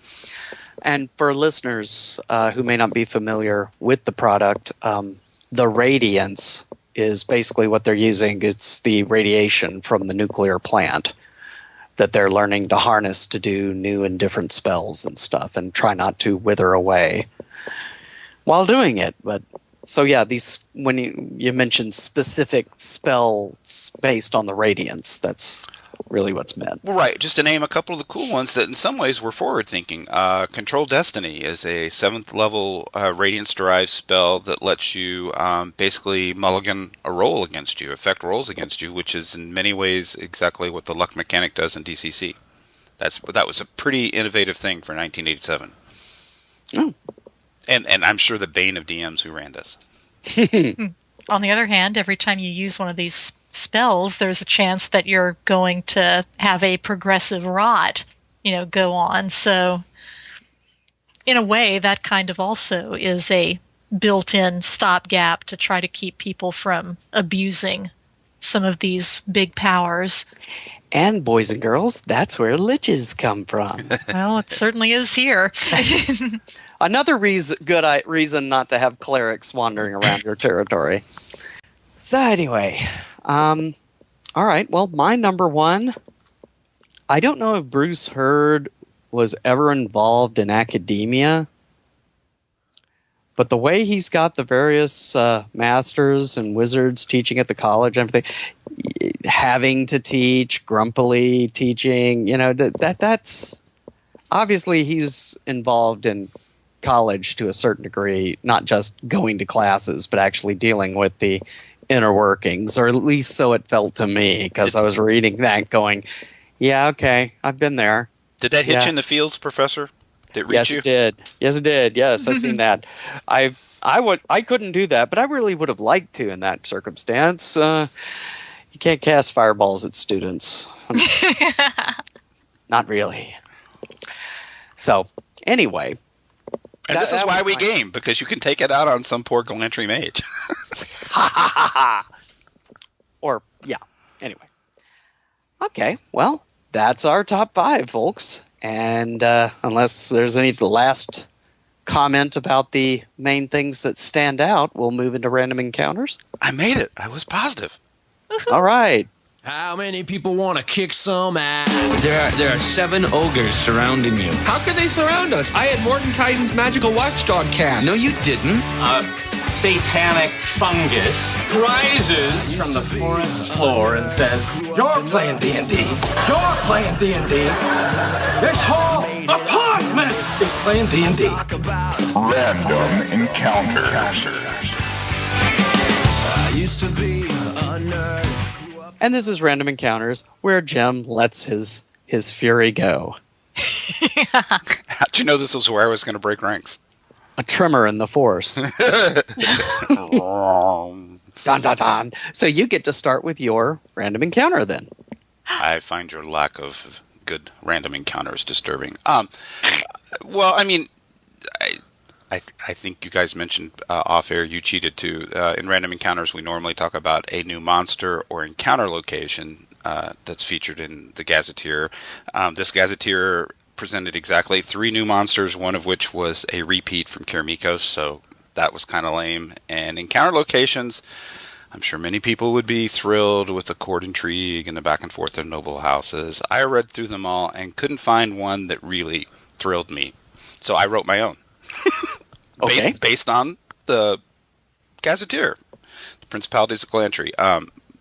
And for listeners who may not be familiar with the product, the Radiance is basically what they're using. It's the radiation from the nuclear plant that they're learning to harness to do new and different spells and stuff, and try not to wither away while doing it. But so yeah, when you mentioned specific spells based on the Radiance, that's really what's meant. Right. Just to name a couple of the cool ones that in some ways were forward-thinking. Control Destiny is a 7th level Radiance-derived spell that lets you basically mulligan a roll against you, affect rolls against you, which is in many ways exactly what the luck mechanic does in DCC. That was a pretty innovative thing for 1987. Oh. And I'm sure the bane of DMs who ran this. On the other hand, every time you use one of these spells, there's a chance that you're going to have a progressive rot, go on. So, in a way, that kind of also is a built-in stopgap to try to keep people from abusing some of these big powers. And boys and girls, that's where liches come from. Well, it certainly is here. Another good reason not to have clerics wandering around your territory. So anyway, all right. Well, my number one, I don't know if Bruce Hurd was ever involved in academia, but the way he's got the various masters and wizards teaching at the college and everything, having to teach, grumpily teaching, that's obviously he's involved in college to a certain degree, not just going to classes, but actually dealing with the inner workings, or at least so it felt to me, because I was reading that going, yeah, okay, I've been there. Did that hit you in the fields, Professor? Did it reach yes, you? It did. Yes, it did. Yes, I've seen that. I couldn't do that, but I really would have liked to in that circumstance. You can't cast fireballs at students. Not really. So, anyway. And this is why we game, because you can take it out on some poor Glantri mage. Or, yeah. Anyway. Okay, well, that's our top 5, folks. And unless there's any last comment about the main things that stand out, we'll move into random encounters. I made it. I was positive. All right. How many people want to kick some ass? There are 7 ogres surrounding you. How could they surround us? I had Mordenkainen's magical watchdog cast. No, you didn't. Satanic fungus rises from the forest floor and says, "You're playing D&D. You're playing D&D. This whole apartment is playing D&D." Random encounters. I used to be a nerd. And this is Random Encounters, where Jim lets his fury go. How'd you know this was where I was going to break ranks? A tremor in the force. Dun, dun, dun. So you get to start with your random encounter then. I find your lack of good random encounter is disturbing. Well, I mean, I think you guys mentioned off air you cheated too. In random encounters, we normally talk about a new monster or encounter location that's featured in the Gazetteer. This Gazetteer presented exactly 3 new monsters, one of which was a repeat from Kiramikos, so that was kind of lame. And encounter locations, I'm sure many people would be thrilled with the court intrigue and the back and forth of noble houses. I read through them all and couldn't find one that really thrilled me, so I wrote my own. Okay. Based on the Gazetteer, the Principalities of Glantri.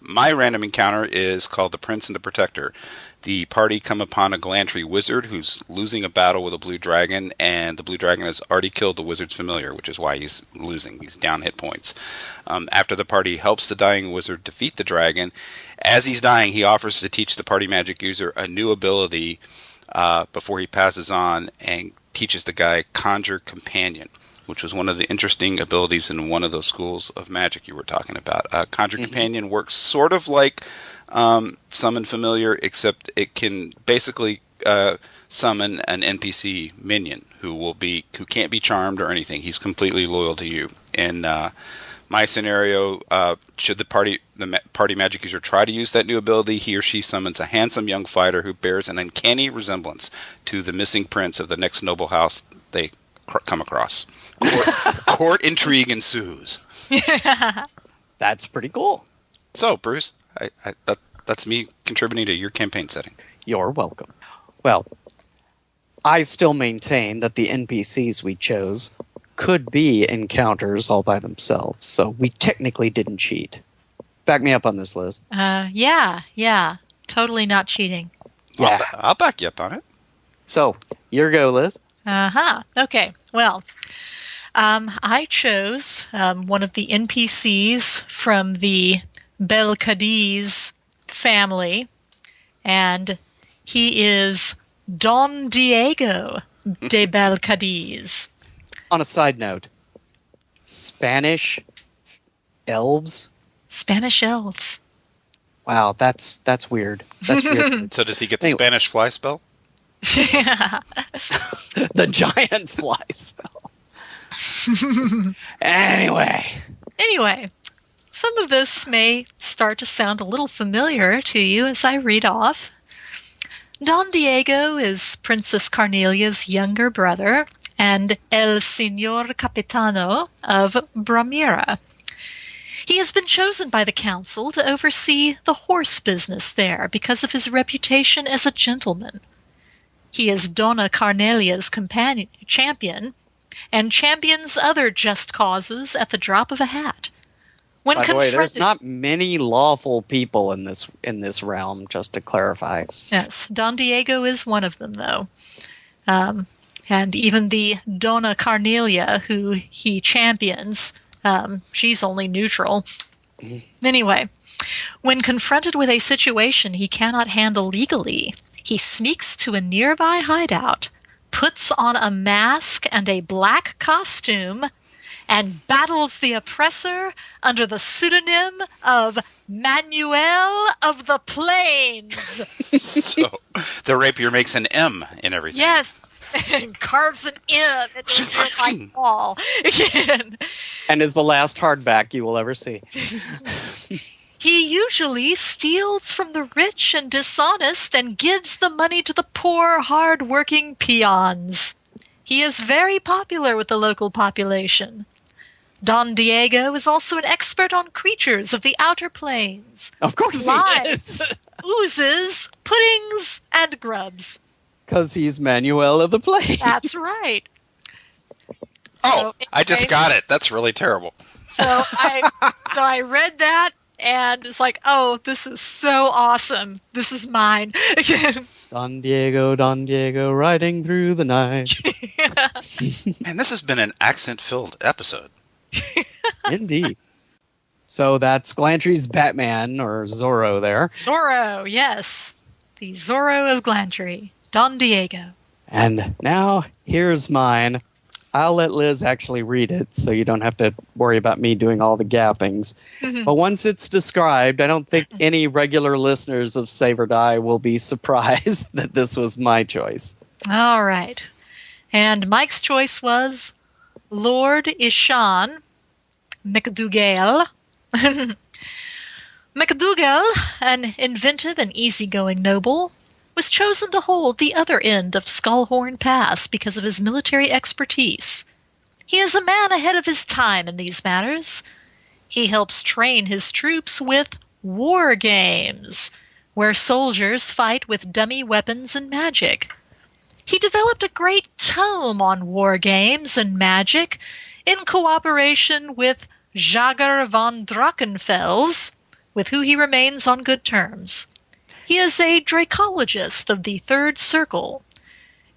My random encounter is called The Prince and the Protector. The party come upon a Glantri wizard who's losing a battle with a blue dragon, and the blue dragon has already killed the wizard's familiar, which is why he's losing. He's down hit points. After the party helps the dying wizard defeat the dragon, as he's dying, he offers to teach the party magic user a new ability before he passes on, and teaches the guy Conjure Companion, which was one of the interesting abilities in one of those schools of magic you were talking about. Conjure Companion works sort of like Summon Familiar, except it can basically summon an NPC minion who can't be charmed or anything. He's completely loyal to you. In my scenario, should the party magic user try to use that new ability, he or she summons a handsome young fighter who bears an uncanny resemblance to the missing prince of the next noble house they come across. Court intrigue ensues. That's pretty cool. So, Bruce, that's me contributing to your campaign setting. You're welcome. Well, I still maintain that the NPCs we chose could be encounters all by themselves, so we technically didn't cheat. Back me up on this, Liz. Yeah. Totally not cheating. Yeah. I'll back you up on it. So, your go, Liz. Okay. Well, I chose one of the NPCs from the Belcadiz family, and he is Don Diego de Belcadiz. On a side note, Spanish elves? Spanish elves. Wow, that's weird. That's weird. So does he get the Spanish fly spell? The giant fly spell. Anyway, some of this may start to sound a little familiar to you as I read off. Don Diego is Princess Carnelia's younger brother and El Señor Capitano of Bramira. He has been chosen by the council to oversee the horse business there because of his reputation as a gentleman. He is Donna Carnelia's champion, and champions other just causes at the drop of a hat. By the way, there's not many lawful people in this realm, just to clarify. Yes, Don Diego is one of them, though. And even the Donna Carnelia, who he champions, she's only neutral. Anyway, when confronted with a situation he cannot handle legally, he sneaks to a nearby hideout, puts on a mask and a black costume, and battles the oppressor under the pseudonym of Manuel of the Plains. So the rapier makes an M in everything. Yes, and carves an M into the wall. And is the last hardback you will ever see. He usually steals from the rich and dishonest and gives the money to the poor, hard-working peons. He is very popular with the local population. Don Diego is also an expert on creatures of the outer plains. Of course he is. Oozes, puddings, and grubs. Because he's Manuel of the Plains. That's right. Oh, so, I just got it. That's really terrible. So I read that, and it's like, oh, this is so awesome. This is mine. Don Diego, riding through the night. Man, this has been an accent-filled episode. Indeed. So that's Glantri's Batman, or Zorro there. Zorro, yes. The Zorro of Glantri, Don Diego. And now, here's mine. I'll let Liz actually read it, so you don't have to worry about me doing all the gappings. But once it's described, I don't think any regular listeners of Save or Die will be surprised that this was my choice. All right. And Mike's choice was Lord Ishan McDougall. McDougall, an inventive and easygoing noble, was chosen to hold the other end of Skullhorn Pass because of his military expertise. He is a man ahead of his time in these matters. He helps train his troops with war games, where soldiers fight with dummy weapons and magic. He developed a great tome on war games and magic in cooperation with Jager von Drachenfels, with who he remains on good terms. He is a dracologist of the Third Circle.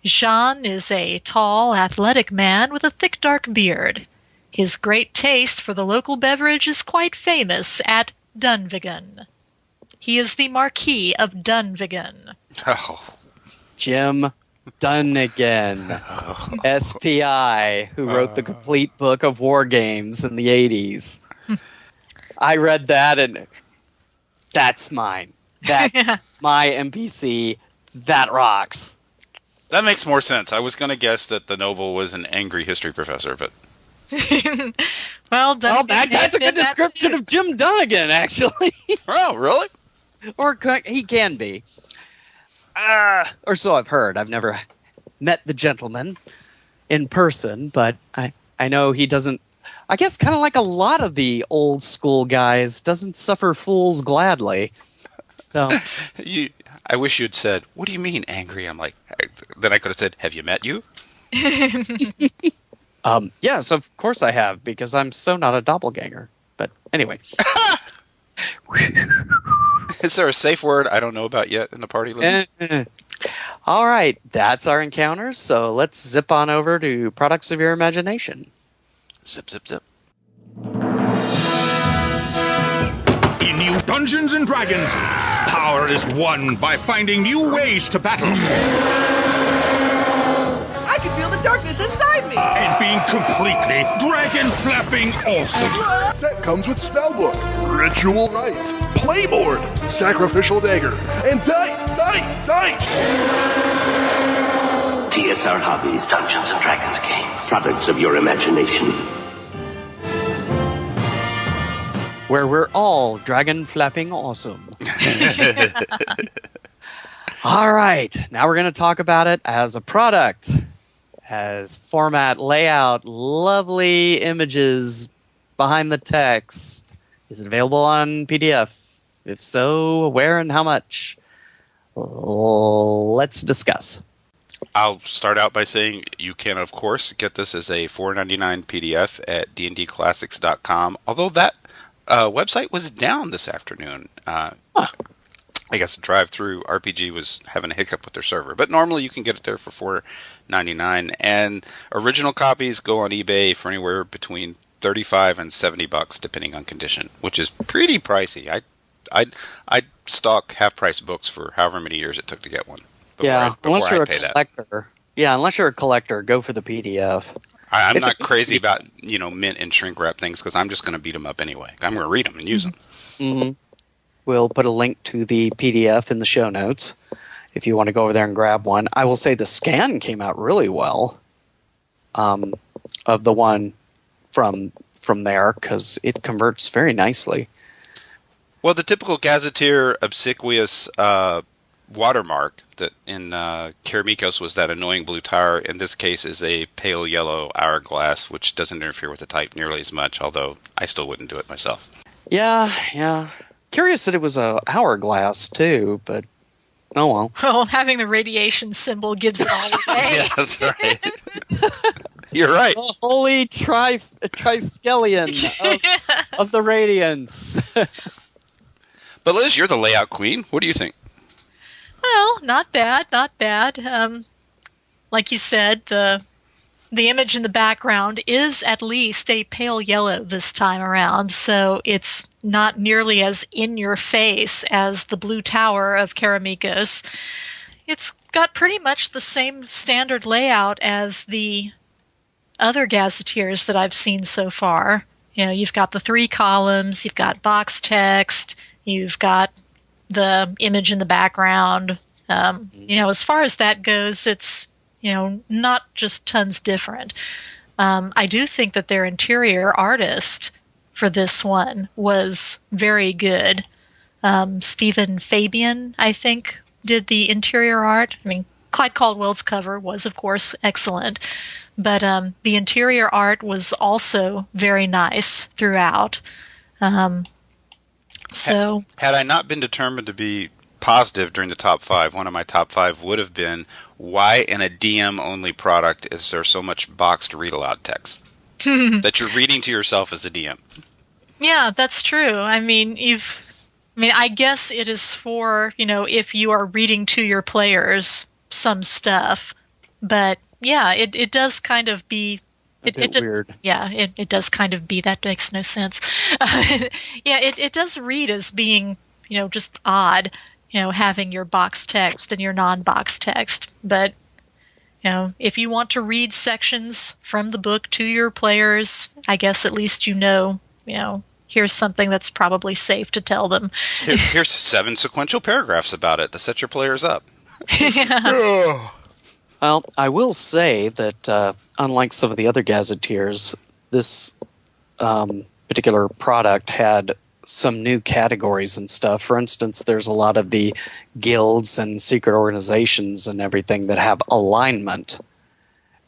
Jean is a tall, athletic man with a thick, dark beard. His great taste for the local beverage is quite famous at Dunvegan. He is the Marquis of Dunvegan. Oh. Jim Dunnigan, SPI, who wrote the complete book of war games in the 80s. I read that and that's mine. That's my NPC. That rocks. That makes more sense. I was going to guess that the novel was an angry history professor, but... Well, that's a good description of Jim Dunnigan, actually. Oh, really? Or he can be. Or so I've heard. I've never met the gentleman in person, but I know he doesn't... I guess kind of like a lot of the old school guys, doesn't suffer fools gladly. So I wish you'd said, "What do you mean angry?" I'm like, then I could have said, "Have you met you?" Yes, of course I have, because I'm so not a doppelganger. But anyway. Is there a safe word I don't know about yet in the party list? All right, that's our encounters. So let's zip on over to Products of Your Imagination. Zip, zip, zip. In new Dungeons and Dragons, power is won by finding new ways to battle. I can feel the darkness inside me! And being completely dragon-flapping awesome. Set comes with spellbook, ritual rites, playboard, sacrificial dagger, and dice! TSR Hobbies, Dungeons and Dragons game. Products of your imagination. Where we're all dragon-flapping awesome. All right, now we're going to talk about it as a product. As format, layout, lovely images behind the text. Is it available on PDF? If so, where and how much? Let's discuss. I'll start out by saying you can, of course, get this as a $4.99 PDF at dndclassics.com, although that website was down this afternoon. I guess Drive-Thru RPG was having a hiccup with their server, but normally you can get it there for $4.99, and original copies go on eBay for anywhere between $35 and $70, depending on condition, which is pretty pricey. I stock half-price books for however many years it took to get one. Unless you're a collector. Yeah, unless you're a collector, go for the PDF. I'm not crazy about mint and shrink wrap things because I'm just going to beat them up anyway. I'm going to read them and use them. Mm-hmm. We'll put a link to the PDF in the show notes if you want to go over there and grab one. I will say the scan came out really well of the one from there because it converts very nicely. Well, the typical Gazetteer obsequious watermark that in Keramikos was that annoying blue tire. In this case is a pale yellow hourglass, which doesn't interfere with the type nearly as much, although I still wouldn't do it myself. Yeah. Curious that it was a hourglass too, but oh well. Well, having the radiation symbol gives it all away. Yeah, that's right. You're right. The holy triskelion of the radiance. But Liz, you're the layout queen. What do you think? Well, not bad. Like you said, the image in the background is at least a pale yellow this time around, so it's not nearly as in your face as the blue tower of Keramikos. It's got pretty much the same standard layout as the other Gazetteers that I've seen so far. You've got the 3 columns, you've got box text, you've got the image in the background. As far as that goes, it's, not just tons different. I do think that their interior artist for this one was very good. Stephen Fabian, I think, did the interior art. I mean, Clyde Caldwell's cover was, of course, excellent. But the interior art was also very nice throughout. Had I not been determined to be positive during the top 5, one of my top 5 would have been, why in a DM-only product is there so much boxed read-aloud text that you're reading to yourself as a DM? Yeah, that's true. I guess it is for, if you are reading to your players some stuff. But yeah, it does kind of be weird. Yeah, it does kind of be. That makes no sense. Yeah, it does read as being, just odd, having your box text and your non-box text. But, if you want to read sections from the book to your players, I guess at least here's something that's probably safe to tell them. Here's 7 sequential paragraphs about it to set your players up. Yeah. Well, I will say that unlike some of the other Gazetteers, this particular product had some new categories and stuff. For instance, there's a lot of the guilds and secret organizations and everything that have alignment.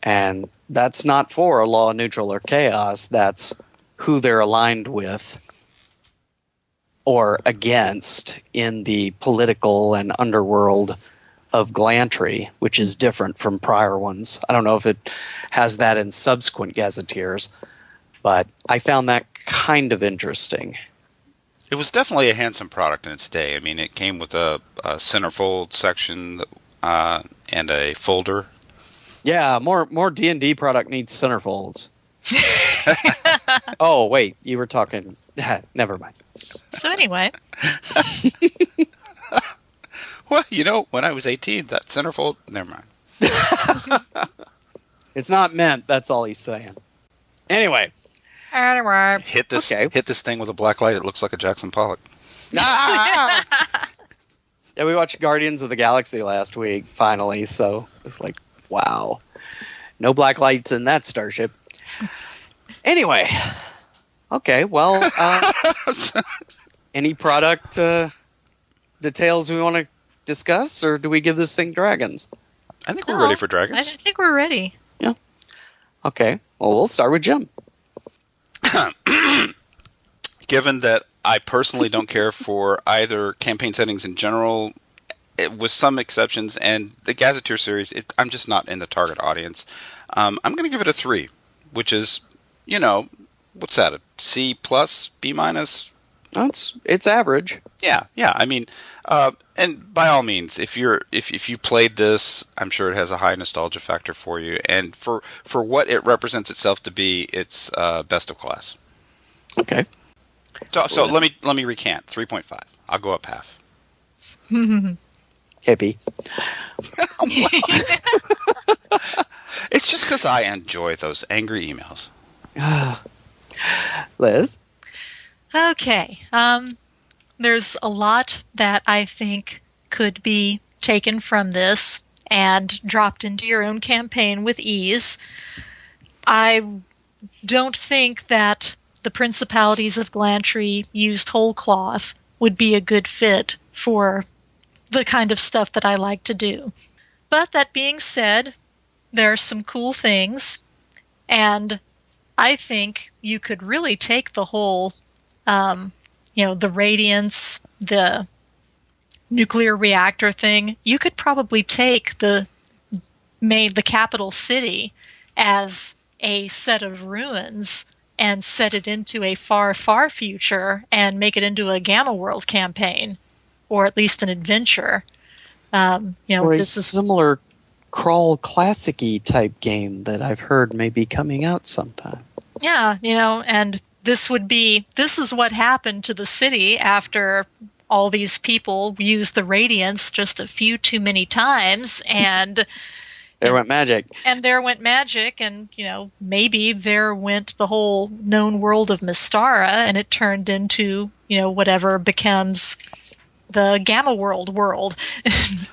And that's not for law, neutral, or chaos. That's who they're aligned with or against in the political and underworld of Glantri, which is different from prior ones. I don't know if it has that in subsequent Gazetteers, but I found that kind of interesting. It was definitely a handsome product in its day. I mean, it came with a centerfold section and a folder. Yeah, more D&D product needs centerfolds. Oh, wait, you were talking... Never mind. So anyway... Well, when I was 18, that centerfold... Never mind. It's not meant, that's all he's saying. Anyway. Hit this thing with a black light, it looks like a Jackson Pollock. Yeah, we watched Guardians of the Galaxy last week, finally, so it's like, wow. No black lights in that starship. Anyway. Okay, well, any product details we want to discuss, or do we give this thing dragons? I think we're ready for dragons. I think we're ready. Yeah. Okay, well, we'll start with Jim. Given that I personally don't care for either campaign settings in general, with some exceptions, and the Gazetteer series, I'm just not in the target audience. I'm going to give it a 3, which is, what's that, a C plus, B minus? It's average. Yeah. I mean, and by all means, if you played this, I'm sure it has a high nostalgia factor for you, and for what it represents itself to be, it's best of class. Okay. So let me recant. 3.5. I'll go up half. Hippie. It's just because I enjoy those angry emails. Liz? Okay. There's a lot that I think could be taken from this and dropped into your own campaign with ease. I don't think that the Principalities of Glantri used whole cloth would be a good fit for the kind of stuff that I like to do. But that being said, there are some cool things, and I think you could really take the whole, the radiance, the nuclear reactor thing. You could probably take the capital city as a set of ruins and set it into a far, far future and make it into a Gamma World campaign, or at least an adventure. Or a similar crawl classic-y type game that I've heard may be coming out sometime. Yeah, and this is what happened to the city after all these people used the radiance just a few too many times, and There went magic. And there went magic, and, maybe there went the whole known world of Mystara, and it turned into, whatever becomes the Gamma world.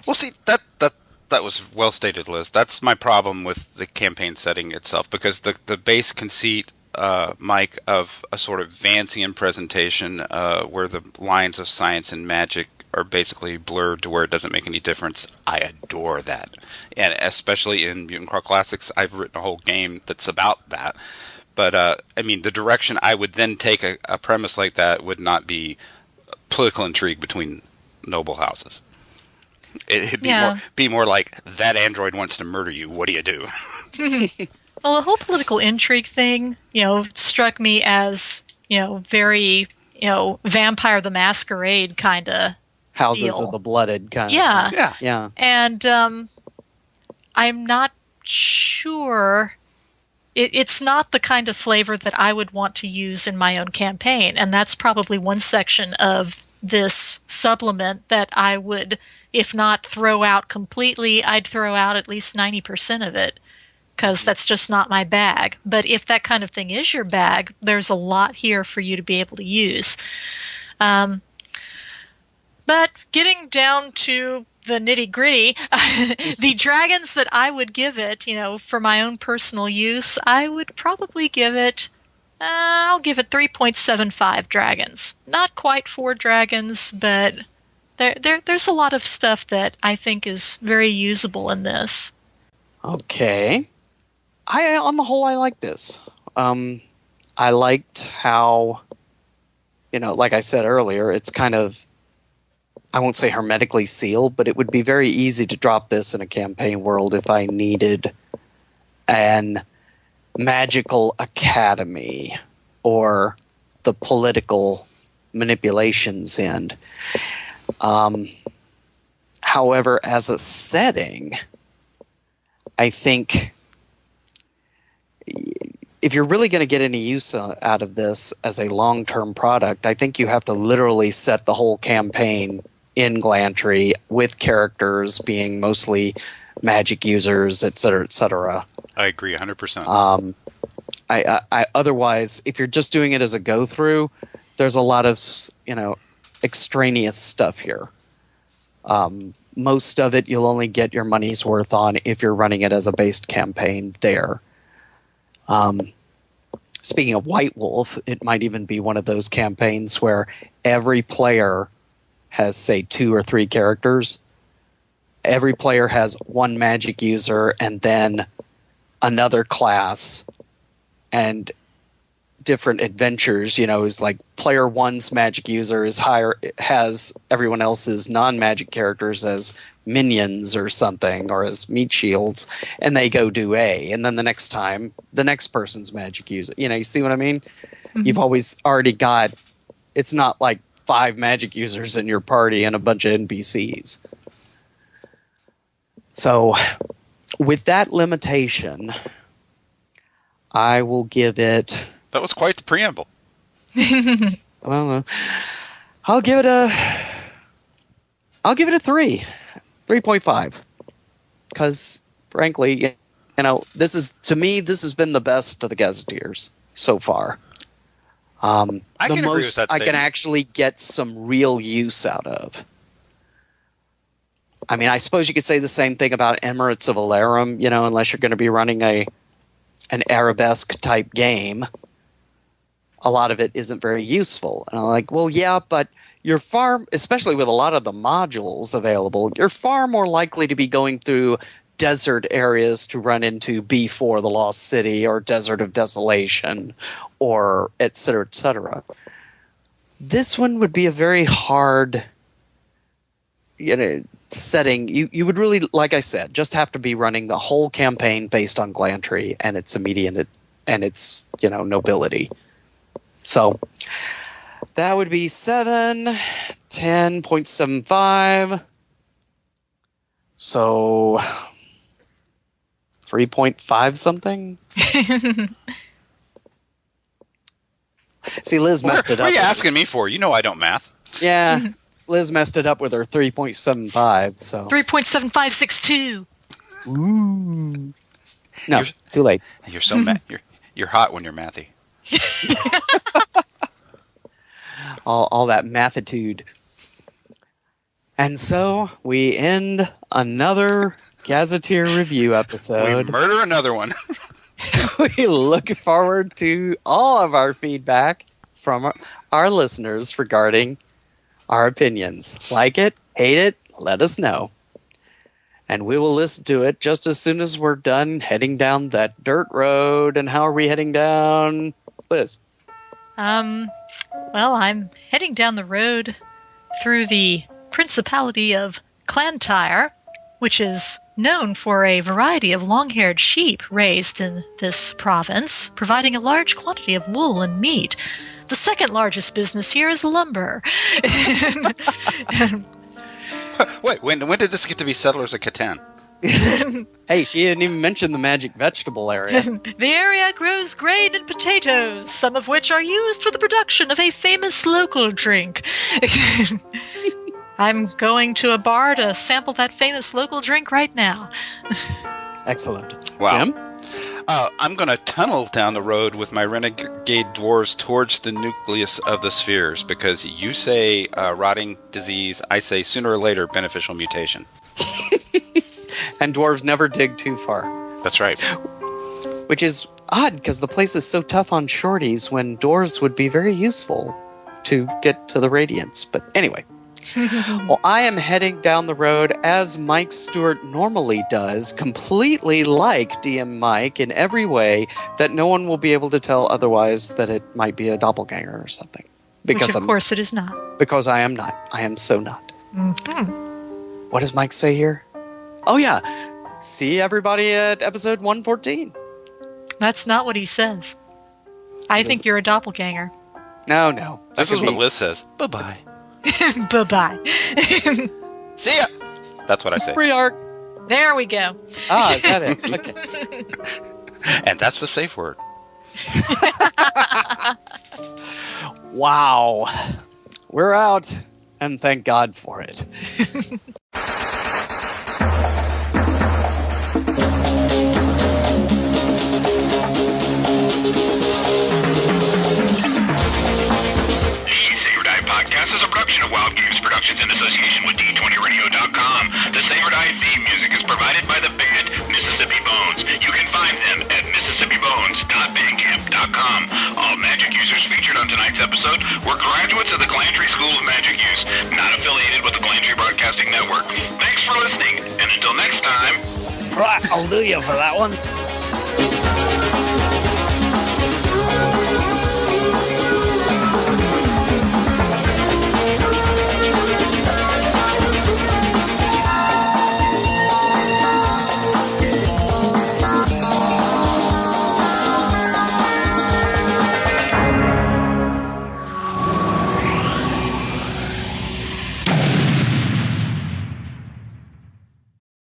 Well, see, that was well stated, Liz. That's my problem with the campaign setting itself, because the base conceit, Mike, of a sort of Vancian presentation where the lines of science and magic are basically blurred to where it doesn't make any difference. I adore that. And especially in Mutant Car Classics, I've written a whole game that's about that. But, the direction I would then take a premise like that would not be political intrigue between noble houses. It'd be more like, that android wants to murder you, what do you do? Well, the whole political intrigue thing, struck me as, very, Vampire the Masquerade kind of Houses deal. of the Blooded kind Yeah. of. Yeah. And I'm not sure. It's not the kind of flavor that I would want to use in my own campaign. And that's probably one section of this supplement that I would, if not throw out completely, I'd throw out at least 90% of it. Because that's just not my bag. But if that kind of thing is your bag, there's a lot here for you to be able to use. But getting down to the nitty-gritty, the dragons that I would give it, for my own personal use, I would probably give it, I'll give it 3.75 dragons. Not quite 4 dragons, but there's a lot of stuff that I think is very usable in this. Okay. On the whole, I like this. I liked how, like I said earlier, it's kind of, I won't say hermetically sealed, but it would be very easy to drop this in a campaign world if I needed an magical academy or the political manipulations end. However, as a setting, I think if you're really going to get any use out of this as a long-term product, I think you have to literally set the whole campaign in Glantri with characters being mostly magic users, et cetera. I agree 100%. I otherwise, if you're just doing it as a go-through, there's a lot of, extraneous stuff here. Most of it you'll only get your money's worth on if you're running it as a based campaign there. Speaking of White Wolf, it might even be one of those campaigns where every player has, say, 2 or 3 characters. Every player has one magic user and then another class and different adventures. Is like player 1's magic user is higher, has everyone else's non-magic characters as minions or something, or as meat shields, and they go do A. And then the next time, the next person's magic user. You see what I mean? Mm-hmm. You've always already got, it's not like 5 magic users in your party and a bunch of NPCs. So, with that limitation, I will give it... That was quite the preamble. Well, I'll give it a 3. 3.5. Because, frankly, this is, to me, this has been the best of the Gazetteers so far. I can agree with that I statement. can actually get some real use out of. I suppose you could say the same thing about Emirates of Alarum, unless you're going to be running an arabesque type game. A lot of it isn't very useful. And I'm like, well, yeah, but you're especially with a lot of the modules available, you're far more likely to be going through desert areas to run into B4, the Lost City, or Desert of Desolation, or et cetera, et cetera. This one would be a very hard setting. You would really, like I said, just have to be running the whole campaign based on Glantri and its immediate and its nobility. So that would be 7, 10.75. So 3.5 something. See, Liz messed it up. What are you asking me for? I don't math. Yeah, Liz messed it up with her 3.75. So 3.7562. Ooh. No, too late. You're so you're hot when you're mathy. all that mathitude. And so we end another Gazetteer review episode. We murder another one. We look forward to all of our feedback from our listeners regarding our opinions. Like it, hate it, let us know. And we will listen to it just as soon as we're done heading down that dirt road. And how are we heading down, Liz? Well, I'm heading down the road through the Principality of Glantri, which is known for a variety of long-haired sheep raised in this province, providing a large quantity of wool and meat. The second largest business here is lumber. Wait, when did this get to be Settlers of Catan? Hey, she didn't even mention the magic vegetable area. The area grows grain and potatoes, some of which are used for the production of a famous local drink. I'm going to a bar to sample that famous local drink right now. Excellent. Wow. Jim? I'm going to tunnel down the road with my renegade dwarves towards the nucleus of the spheres, because you say rotting disease, I say sooner or later beneficial mutation. And dwarves never dig too far. That's right. Which is odd, because the place is so tough on shorties when dwarves would be very useful to get to the Radiance. But anyway. Well, I am heading down the road as Mike Stewart normally does, completely like DM Mike in every way that no one will be able to tell otherwise that it might be a doppelganger or something. Because Which, of course, it is not. Because I am not. I am so not. Mm-hmm. What does Mike say here? Oh, yeah. See everybody at episode 114. That's not what he says. I think you're a doppelganger. No. This is what Liz says. Bye-bye. Bye-bye. See ya! That's what I say. Free Ark. There we go. Ah, is that it? Okay. And that's the safe word. Wow. We're out, and thank God for it. Podcast is a production of Wild Games Productions in association with D20Radio.com. The Save or Die theme music is provided by the band Mississippi Bones. You can find them at MississippiBones.bandcamp.com. All magic users featured on tonight's episode were graduates of the Glantri School of Magic Use, not affiliated with the Glantri Broadcasting Network. Thanks for listening, and until next time... Right, I'll do you for that one.